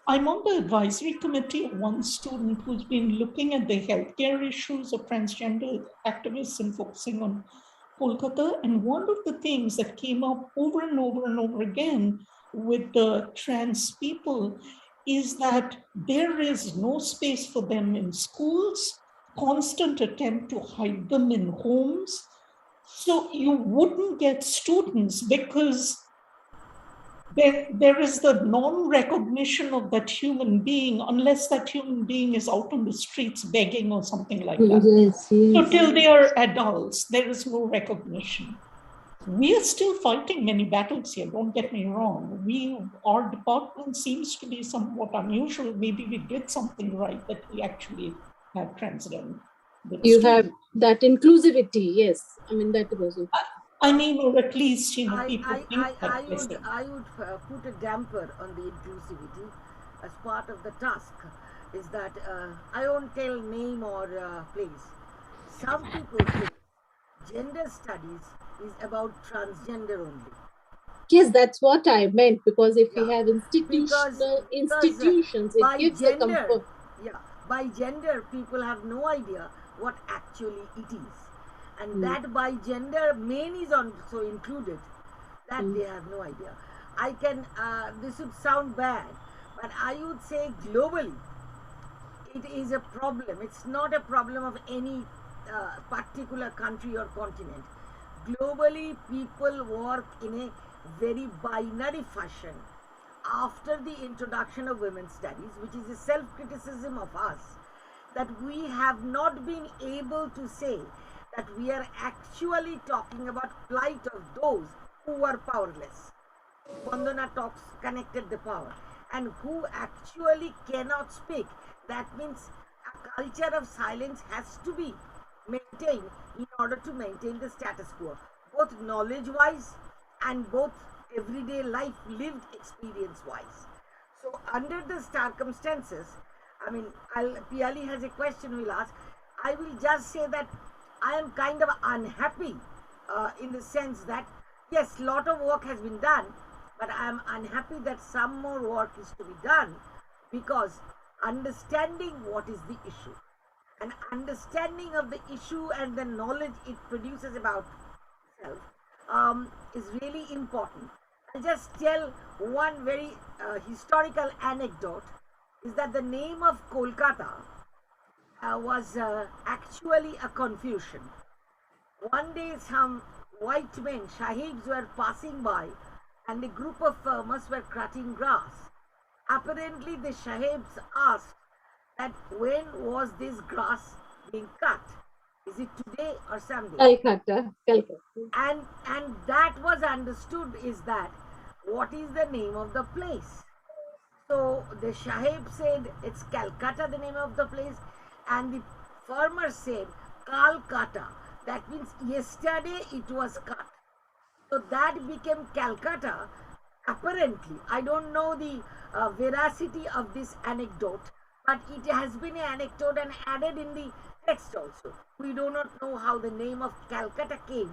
I'm on the advisory committee of one student who's been looking at the healthcare issues of transgender activists and focusing on Kolkata. And one of the things that came up over and over and over again with the trans people is that there is no space for them in schools, constant attempt to hide them in homes. So you wouldn't get students because there is the non-recognition of that human being unless that human being is out on the streets begging or something like that. Yes. So till they are adults, there is no recognition. We are still fighting many battles here, don't get me wrong. Our department seems to be somewhat unusual. Maybe we did something right that we actually have transgender. You have that inclusivity, yes. I mean, that was it. I mean, or at least, people I think that way. would put a damper on the inclusivity as part of the task. Is that I won't tell name or place. Some people think gender studies is about transgender only. Yes, that's what I meant, because if we Yeah. have institutions, it gives a comfort. Yeah, by gender, people have no idea what actually it is. And that by gender, men is also included. That they have no idea. I can, this would sound bad, but I would say globally, it is a problem. It's not a problem of any particular country or continent. Globally, people work in a very binary fashion after the introduction of women's studies, which is a self-criticism of us, that we have not been able to say that we are actually talking about plight of those who are powerless. Vandana talks connected the power, and who actually cannot speak. That means a culture of silence has to be maintained in order to maintain the status quo, both knowledge wise and both everyday life lived experience wise. So, under the circumstances, I mean, Piali has a question we'll ask. I will just say that I am kind of unhappy in the sense that yes, lot of work has been done, but I am unhappy that some more work is to be done, because understanding what is the issue and understanding of the issue and the knowledge it produces about itself is really important. I'll just tell one very historical anecdote, is that the name of Kolkata was actually a confusion. One day some white men, Sahibs, were passing by and a group of farmers were cutting grass. Apparently the Sahibs asked that when was this grass being cut? Is it today or someday? Calcutta, Calcutta. And that was understood is that what is the name of the place? So the Sahib said it's Calcutta, the name of the place, and the farmer said Calcutta. That means yesterday it was cut. So that became Calcutta. Apparently, I don't know the veracity of this anecdote, but it has been an anecdote and added in the text also. We do not know how the name of Calcutta came,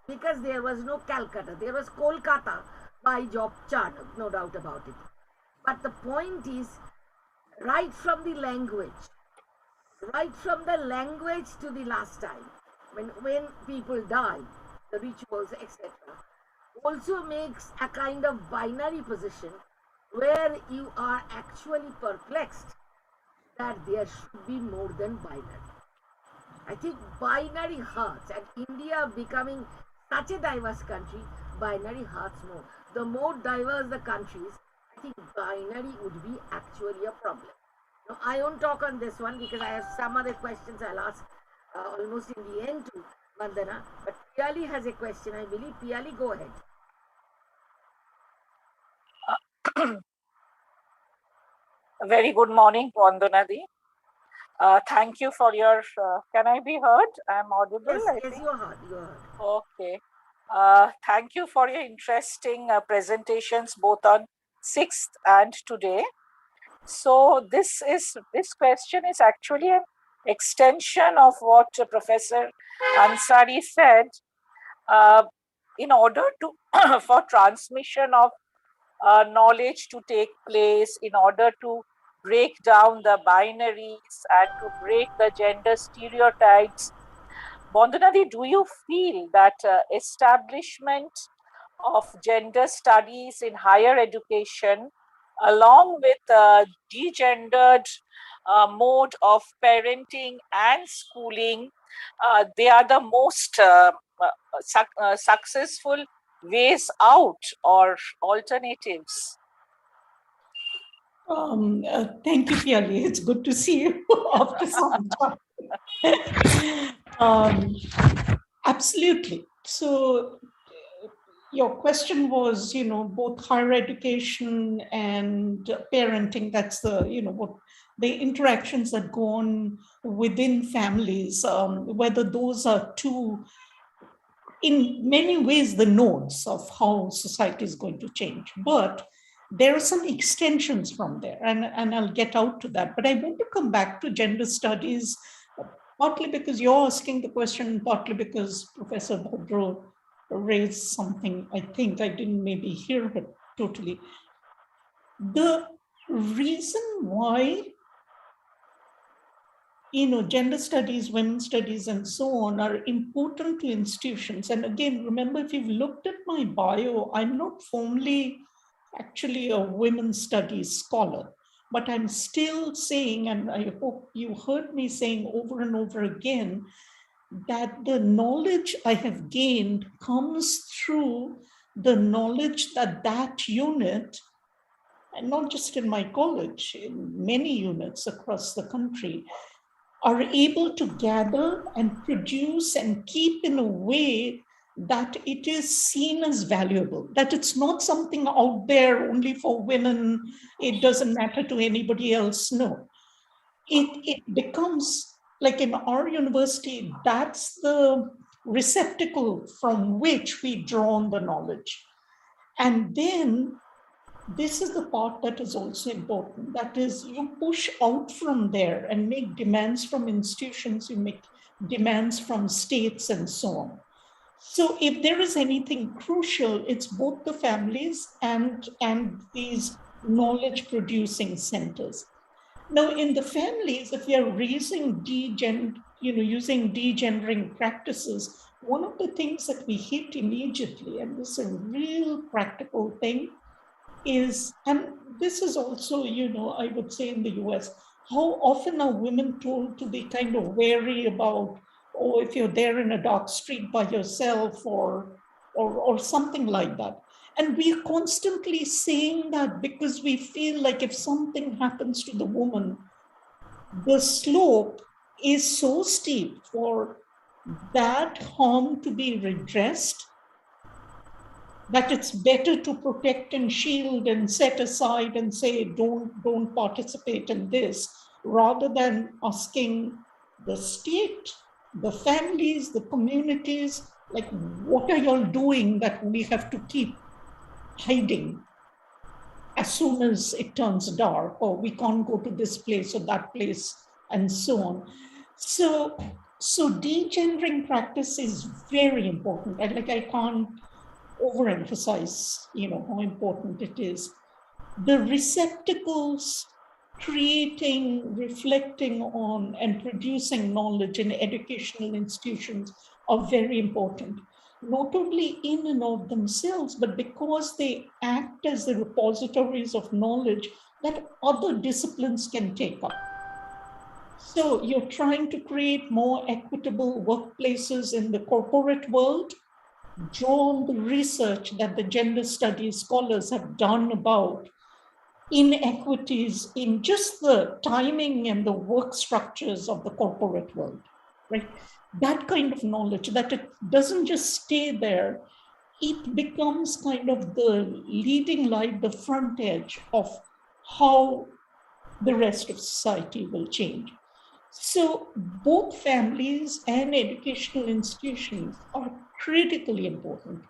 because there was no Calcutta. There was Kolkata by Job Charnock, no doubt about it. But the point is, right from the language to the last time, when people die, the rituals, etc., also makes a kind of binary position where you are actually perplexed that there should be more than binary. I think binary hurts, and India becoming such a diverse country, binary hurts more. The more diverse the countries, I think binary would be actually a problem. Now, I won't talk on this one because I have some other questions I'll ask almost in the end to Vandana. But Piali has a question, I believe. Piali, go ahead. Very good morning, Vandanadi. Thank you for your. Can I be heard? I'm audible. Yes, you're heard. You're heard. Okay. Thank you for your interesting presentations, both on 6th and today. So this question is actually an extension of what Professor Ansari said. In order to for transmission of knowledge to take place, in order to break down the binaries and to break the gender stereotypes, Vandanadi, do you feel that establishment of gender studies in higher education, along with degendered mode of parenting and schooling, they are the most successful ways out or alternatives? Thank you, Piali. It's good to see you after some time. Absolutely. So your question was, both higher education and parenting. That's the, what the interactions that go on within families, whether those are two, in many ways, the nodes of how society is going to change. But there are some extensions from there, and I'll get out to that. But I want to come back to gender studies, partly because you're asking the question, partly because Professor Bhadro raised something. I think I didn't maybe hear her totally. The reason why gender studies, women's studies, and so on are important to institutions. And again, remember, if you've looked at my bio, I'm not formally actually a women's studies scholar, but I'm still saying, and I hope you heard me saying over and over again, that the knowledge I have gained comes through the knowledge that unit, and not just in my college, in many units across the country, are able to gather and produce and keep in a way that it is seen as valuable, that it's not something out there only for women, it doesn't matter to anybody else. No, it becomes like in our university, that's the receptacle from which we draw on the knowledge. And then this is the part that is also important. That is, you push out from there and make demands from institutions, you make demands from states and so on. So if there is anything crucial, it's both the families and these knowledge producing centers. Now, in the families, if we are raising using degendering practices, one of the things that we hit immediately, and this is a real practical thing, is, and this is also, I would say in the US, how often are women told to be kind of wary about, oh, if you're there in a dark street by yourself or something like that. And we're constantly saying that because we feel like if something happens to the woman, the slope is so steep for that harm to be redressed that it's better to protect and shield and set aside and say, don't participate in this, rather than asking the state, the families, the communities, like, what are y'all doing that we have to keep hiding as soon as it turns dark, or we can't go to this place or that place, and so on. So degendering practice is very important. I can't overemphasize, how important it is. The receptacles creating, reflecting on, and producing knowledge in educational institutions are very important, not only in and of themselves, but because they act as the repositories of knowledge that other disciplines can take up. So you're trying to create more equitable workplaces in the corporate world. Draw on the research that the gender studies scholars have done about inequities in just the timing and the work structures of the corporate world, right? That kind of knowledge, that it doesn't just stay there, it becomes kind of the leading light, the front edge of how the rest of society will change. So both families and educational institutions are critically important.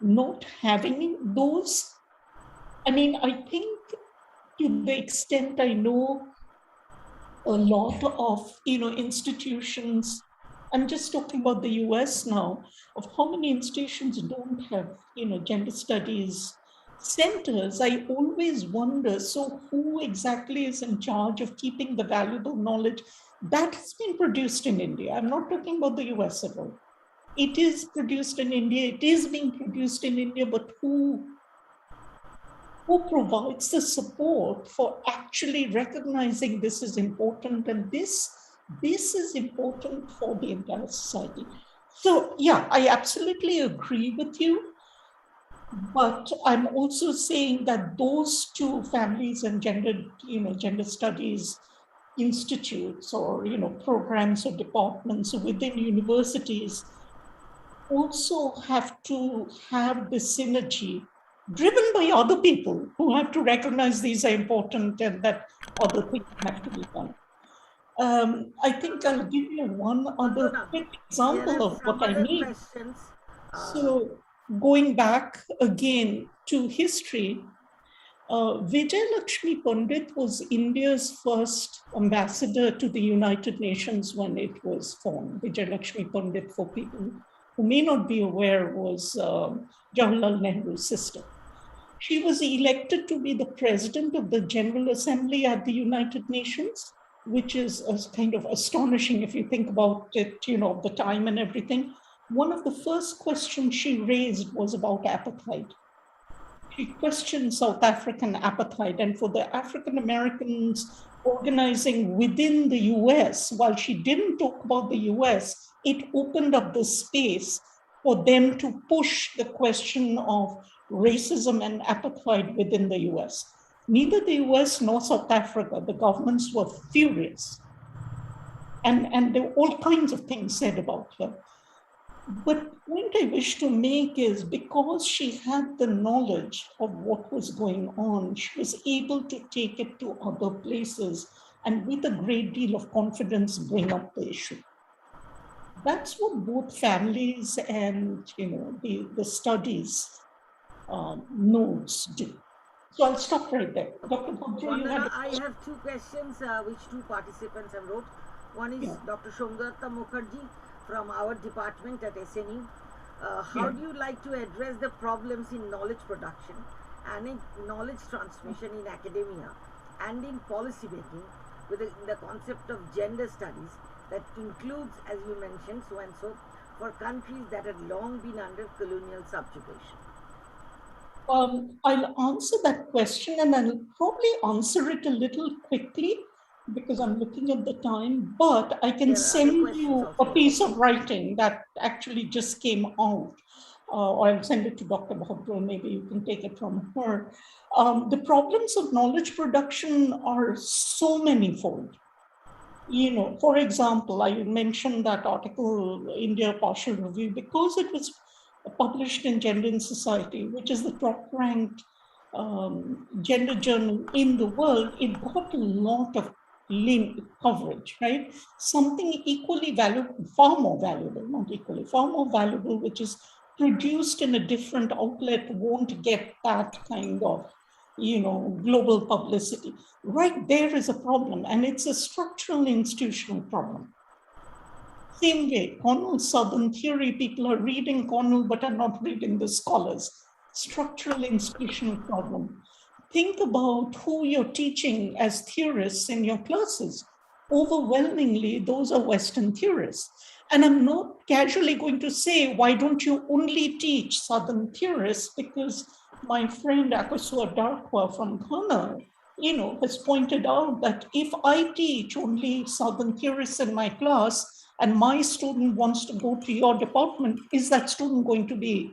Not having those, I think to the extent I know a lot of, institutions, I'm just talking about the US now, of how many institutions don't have, gender studies centers. I always wonder, so who exactly is in charge of keeping the valuable knowledge that has been produced in India? I'm not talking about the US at all. It is produced in India, it is being produced in India, but who provides the support for actually recognizing this is important, and this is important for the entire society? So yeah, I absolutely agree with you. But I'm also saying that those two, families and gender studies institutes or, programs or departments within universities also have to have the synergy driven by other people who have to recognize these are important and that other things have to be done. I think I'll give you one other quick example of what I mean. So going back again to history, Lakshmi Pandit was India's first ambassador to the United Nations when it was formed. Lakshmi Pandit, for people who may not be aware, was Jawaharlal Nehru's sister. She was elected to be the president of the General Assembly at the United Nations, which is kind of astonishing if you think about it, the time and everything. One of the first questions she raised was about apartheid. She questioned South African apartheid, and for the African Americans organizing within the US, while she didn't talk about the US, it opened up the space for them to push the question of racism and apartheid within the US. Neither the US nor South Africa, the governments were furious. And there were all kinds of things said about her. But the point I wish to make is because she had the knowledge of what was going on, she was able to take it to other places and with a great deal of confidence bring up the issue. That's what both families and the studies nodes do. So I'll stop right there. Dr. Bhadra, you had Vandana, I have two questions which two participants have wrote. One is Dr. Shomdatta Mukherjee from our department at SNU. How do you like to address the problems in knowledge production and in knowledge transmission in academia and in policy making with the concept of gender studies that includes, as you mentioned, so and so, for countries that had long been under colonial subjugation? I'll answer that question, and I'll probably answer it a little quickly because I'm looking at the time, but I can send you a piece of writing that actually just came out, or I'll send it to Dr. Bhadra, maybe you can take it from her. The problems of knowledge production are so manifold. For example, I mentioned that article, India Partial Review, because it was published in Gender and Society, which is the top-ranked gender journal in the world. It got a lot of coverage, right? Something equally valuable, far more valuable, not equally, far more valuable, which is produced in a different outlet, won't get that kind of global publicity. Right there is a problem, and it's a structural institutional problem. Same way, Cornell Southern theory, people are reading Cornell but are not reading the scholars. Structural institutional problem. Think about who you're teaching as theorists in your classes. Overwhelmingly, those are Western theorists. And I'm not casually going to say, why don't you only teach Southern theorists? Because my friend Akosua Darkwa from Ghana, has pointed out that if I teach only Southern theorists in my class, and my student wants to go to your department, is that student going to be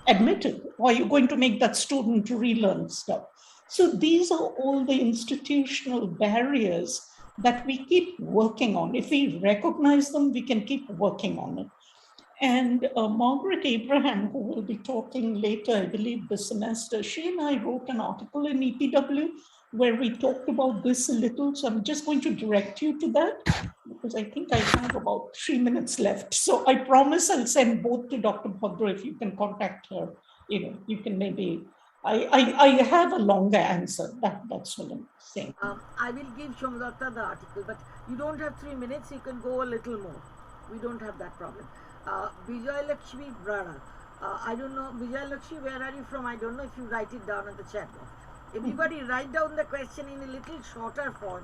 admitted? Or are you going to make that student relearn stuff? So these are all the institutional barriers that we keep working on. If we recognize them, we can keep working on it. And Margaret Abraham, who will be talking later, I believe this semester, she and I wrote an article in EPW where we talked about this a little. So I'm just going to direct you to that because I think I have about 3 minutes left. So I promise I'll send both to Dr. Bhadra if you can contact her. You can maybe, I have a longer answer. That's what I'm saying. I will give Shomdatta the article, but you don't have 3 minutes, you can go a little more. We don't have that problem. Vijay Lakshmi Brada. I don't know, Vijay Lakshmi, where are you from? I don't know if you write it down in the chat box. Everybody write down the question in a little shorter form.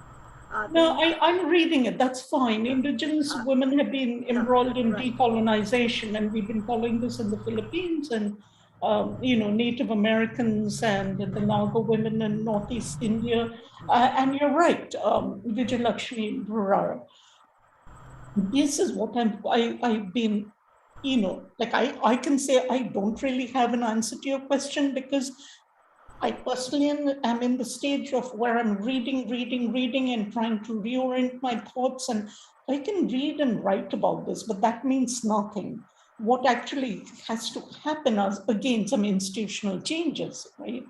No, I'm reading it. That's fine. Indigenous women have been embroiled in decolonization, and we've been following this in the Philippines and, Native Americans and the Naga women in Northeast India. And you're right, Vijay Lakshmi Brara. This is what I've been, I can say I don't really have an answer to your question because I personally am in the stage of where I'm reading and trying to reorient my thoughts, and I can read and write about this, but that means nothing. What actually has to happen is, again, some institutional changes, right?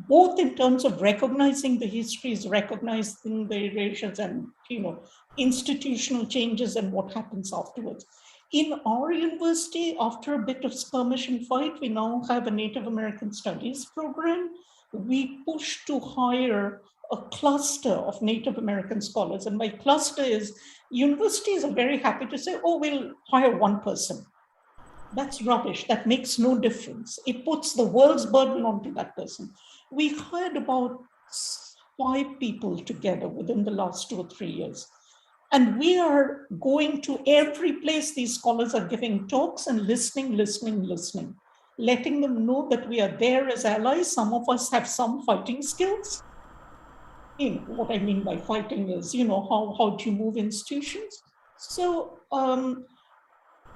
Both in terms of recognizing the histories, recognizing the erasures and, institutional changes and what happens afterwards. In our university, after a bit of skirmish and fight, we now have a Native American Studies program. We push to hire a cluster of Native American scholars. And by cluster is, universities are very happy to say, oh, we'll hire one person. That's rubbish. That makes no difference. It puts the world's burden onto that person. We hired about 5 people together within the last 2 or 3 years. And we are going to every place these scholars are giving talks and listening, letting them know that we are there as allies. Some of us have some fighting skills. What I mean by fighting is, how do you move institutions? So,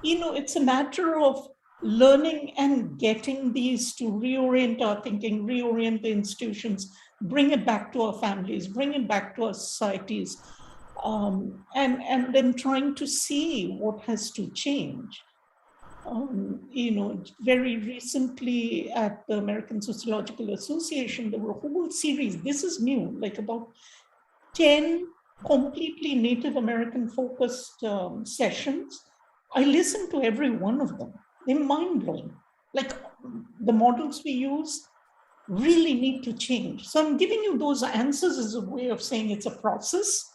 it's a matter of learning and getting these to reorient our thinking, reorient the institutions, bring it back to our families, bring it back to our societies. and then trying to see what has to change. Very recently at the American Sociological Association, there were a whole series. This is new, like about 10 completely Native American focused sessions. I listened to every one of them. They're mind blowing. Like the models we use really need to change. So I'm giving you those answers as a way of saying it's a process.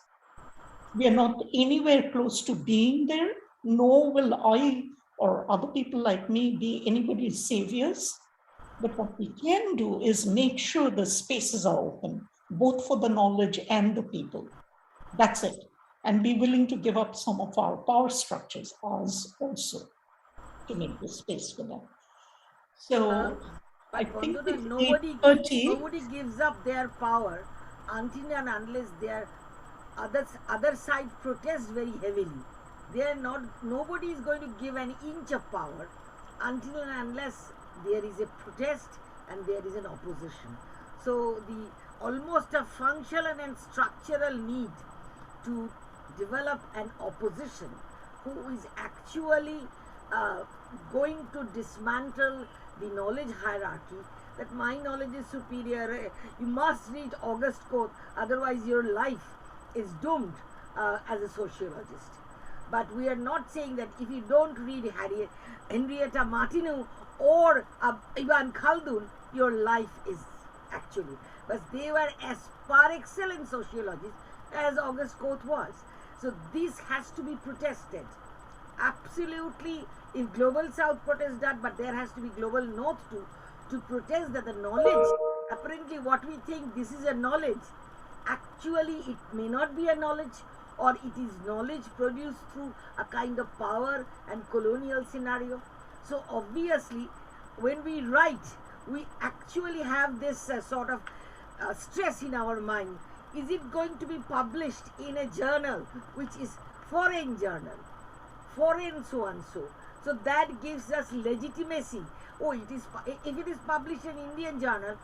We are not anywhere close to being there, nor will I or other people like me be anybody's saviors. But what we can do is make sure the spaces are open, both for the knowledge and the people. That's it. And be willing to give up some of our power structures, ours also, to make the space for them. So I think it's nobody 8:30. gives up their power until and unless their other side protests very heavily. They are not. Nobody is going to give an inch of power until and unless there is a protest and there is an opposition. So the almost a functional and structural need to develop an opposition who is actually going to dismantle the knowledge hierarchy, that my knowledge is superior. You must read August Code, otherwise your life is doomed as a sociologist. But we are not saying that if you don't read Henrietta Martineau or Ibn Khaldun, your life is actually. But they were as par excellence sociologists as August Code was. So this has to be protested. Absolutely, if Global South protests that, but there has to be Global North too, to protest that the knowledge, apparently what we think this is a knowledge, actually it may not be a knowledge, or it is knowledge produced through a kind of power and colonial scenario. So obviously, when we write, we actually have this sort of stress in our mind. Is it going to be published in a journal which is foreign journal, foreign so and so? So that gives us legitimacy. Oh, it is. If it is published in Indian journal,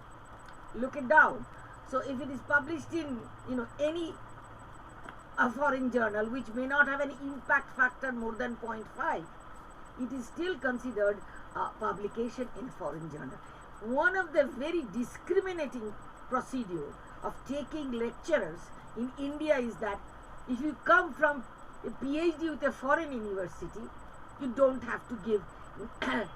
look it down. So if it is published in any a foreign journal which may not have an impact factor more than 0.5, it is still considered a publication in foreign journal. One of the very discriminating procedure of taking lecturers in India is that if you come from a PhD with a foreign university, you don't have to give a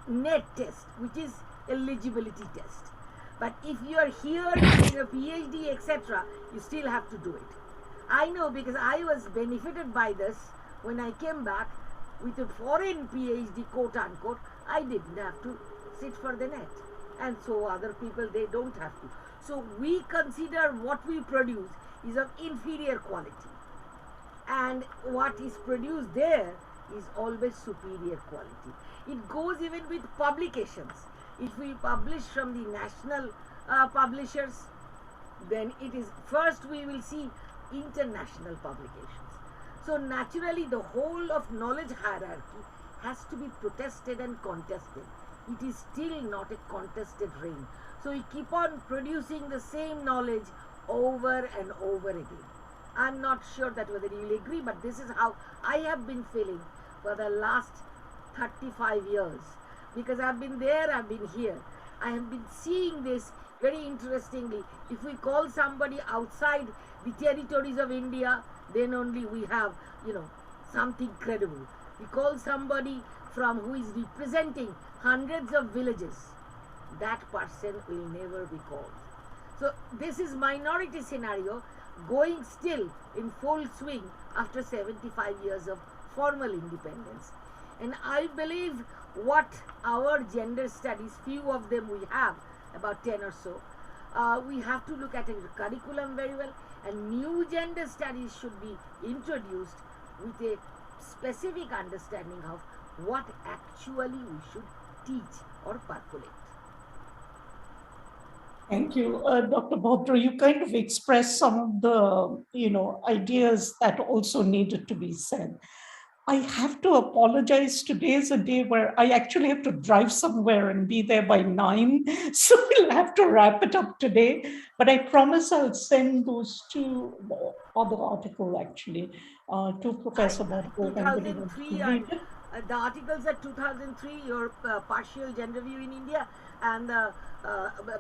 NET test, which is eligibility test. But if you are here in a PhD, etc., you still have to do it. I know, because I was benefited by this when I came back with a foreign PhD, quote unquote. I didn't have to sit for the NET, and so other people, they don't have to. So we consider what we produce is of inferior quality, and what is produced there is always superior quality. It goes even with publications. If we publish from the national publishers, then it is first we will see international publications. So naturally, the whole of knowledge hierarchy has to be protested and contested. It is still not a contested reign. So we keep on producing the same knowledge over and over again. I'm not sure that whether you will agree, but this is how I have been feeling for the last 35 years. Because I've been there, I've been here. I have been seeing this very interestingly. If we call somebody outside the territories of India, then only we have, something credible. We call somebody from who is representing hundreds of villages, that person will never be called. So this is minority scenario going still in full swing after 75 years of formal independence. And I believe what our gender studies, few of them we have, about 10 or so, we have to look at a curriculum very well, and new gender studies should be introduced with a specific understanding of what actually we should teach or percolate. Thank you, Dr. Bhadra. You kind of expressed some of the, ideas that also needed to be said. I have to apologize. Today is a day where I actually have to drive somewhere and be there by 9. So we'll have to wrap it up today. But I promise I'll send those two other article actually to Professor Bhargav. If anybody wants to 2003 read and it. the articles at 2003, your partial gender view in India, and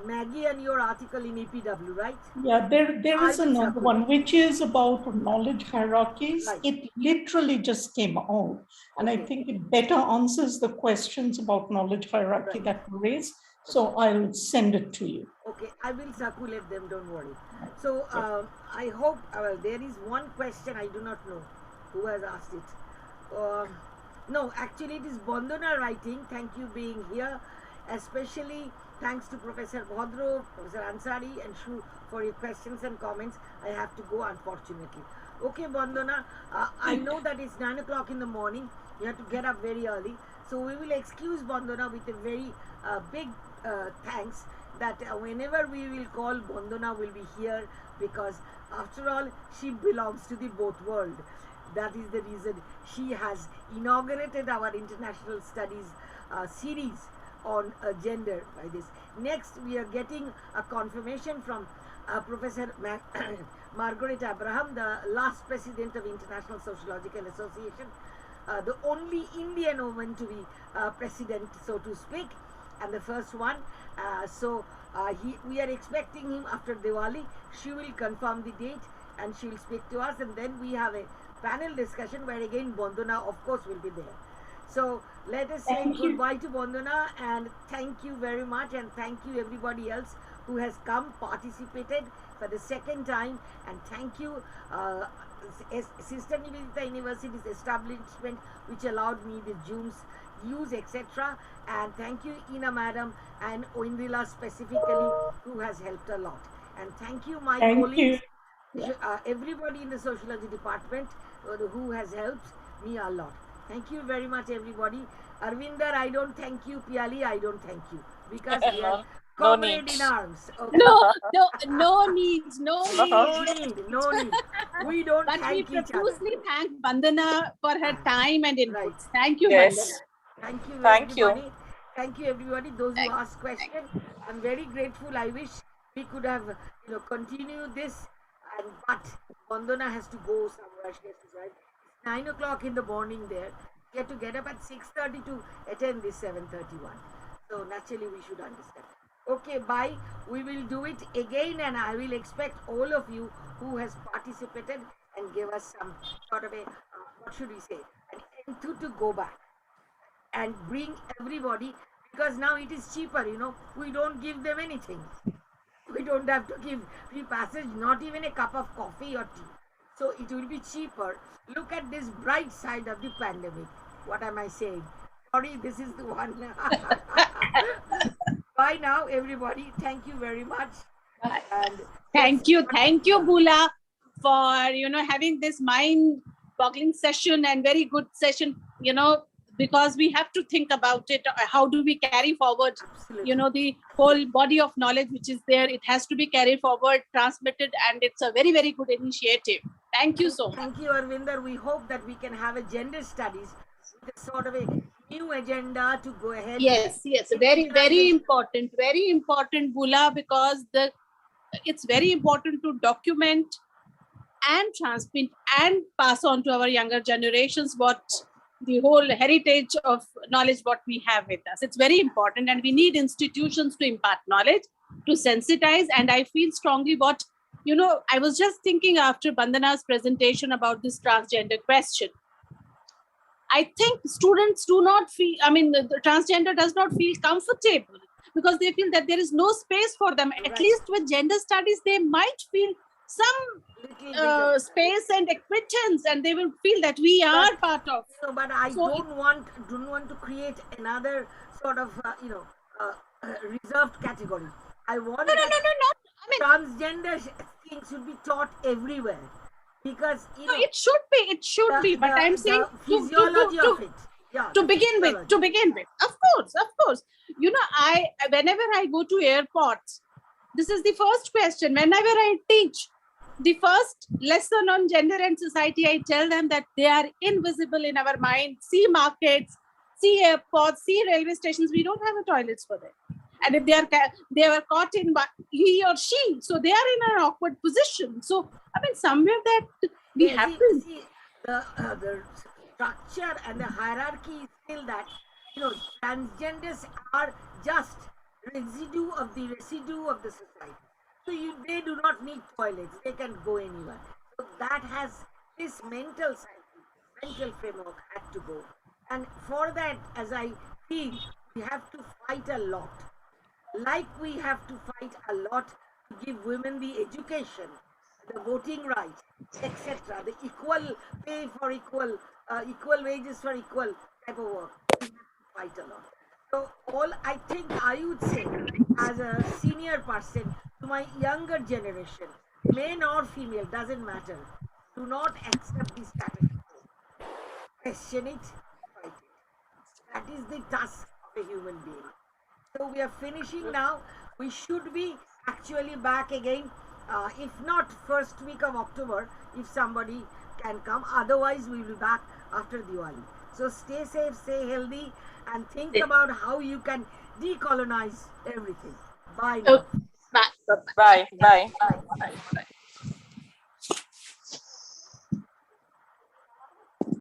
Maggie and your article in EPW, right? Yeah, there I is will another circle. one which is about knowledge hierarchies. Right. It literally just came out, and I Okay. think it better answers the questions about knowledge hierarchy Right. that were raised. So I'll send it to you. Okay, I will circulate them, don't worry. So I hope, well, there is one question I do not know who has asked it. No, actually it is Bandana writing. Thank you being here. Especially thanks to Professor Bhadro, Professor Ansari and Shu for your questions and comments. I have to go, unfortunately. Okay, Bandana, I know that it's 9 o'clock in the morning. You have to get up very early. So we will excuse Bandana with a very big thanks that whenever we will call, Bandana will be here, because after all she belongs to the both world. That is the reason she has inaugurated our international studies series on gender by this. Next we are getting a confirmation from Professor Margaret Abraham, the last president of International Sociological Association, the only Indian woman to be president, so to speak, and the first one. We are expecting him after Diwali. She will confirm the date and she will speak to us, and then we have a panel discussion where again Bandana of course will be there. So let us say goodbye to Bandana, and thank you very much, and thank you everybody else who has come, participated for the second time, and thank you Sister Nivedita University's establishment which allowed me the Zoom's use, etc. And thank you Ina Madam and Oindila specifically, who has helped a lot. And thank you my colleagues, everybody in the sociology department who has helped me a lot. Thank you very much everybody. Arvinder, I don't thank you. Piali, I don't thank you, because we are comrade in arms. Okay. No needs. No need. We don't But we thank each other. profusely thank Bandana for her time and inputs. Right. Thank you, Yes. Bandana. Thank you, Thank everybody. you. Thank you, everybody. Those who asked questions, I'm very grateful. I wish we could have, continued this, but Bandana has to go somewhere. She has to drive. It's 9 o'clock in the morning there. She had to get up at 6:30 to attend this 7:31. So naturally, we should understand. Okay, bye. We will do it again, and I will expect all of you who has participated and give us some sort of a, what should we say, an enthusiasm to go back and bring everybody, because now it is cheaper, we don't give them anything. We don't have to give free passage, not even a cup of coffee or tea. So it will be cheaper. Look at this bright side of the pandemic. What am I saying? Sorry, this is the one. Bye now, everybody. Thank you very much. Bye. And Thank you, Bula, for having this mind-boggling session and very good session. Because we have to think about it. How do we carry forward? Absolutely. The whole body of knowledge which is there. It has to be carried forward, transmitted, and it's a very, very good initiative. Thank you so much. Thank you, Arvinder. We hope that we can have a gender studies with a sort of a new agenda to go ahead. Yes. Very, very important, Bula, because it's very important to document and transmit and pass on to our younger generations what the whole heritage of knowledge what we have with us. It's very important, and we need institutions to impart knowledge, to sensitize. And I feel strongly I was just thinking after Bandana's presentation about this transgender question. I think students do not feel, the transgender does not feel comfortable because they feel that there is no space for them. At least with gender studies, they might feel some space and acquittance, and they will feel that we are part of. So, but I don't want to create another sort of reserved category. I want transgender things should be taught everywhere, because it should be. But I'm saying physiology of it. Yeah, to begin with, of course. Whenever I go to airports, this is the first question. Whenever I teach, the first lesson on gender and society, I tell them that they are invisible in our mind. See markets, see airports, see railway stations. We don't have a toilets for them. And if they were caught in he or she, so they are in an awkward position. So I mean, somewhere that we have to see the structure and the hierarchy is still that, you know, transgenders are just residue of the society. So they do not need toilets; they can go anywhere. So that has this mental framework had to go, and for that, as I feel, we have to fight a lot. Like we have to fight a lot to give women the education, the voting rights, etc., the equal pay for equal wages for equal type of work. We have to fight a lot. So all I think I would say, as a senior person to my younger generation, male or female, doesn't matter. Do not accept the status quo. Question it, fight it. That is the task of a human being. So we are finishing now. We should be actually back again, if not first week of October, if somebody can come. Otherwise, we will be back after Diwali. So stay safe, stay healthy, and think about how you can decolonize everything. Bye now. Bye. Bye. Bye. Bye.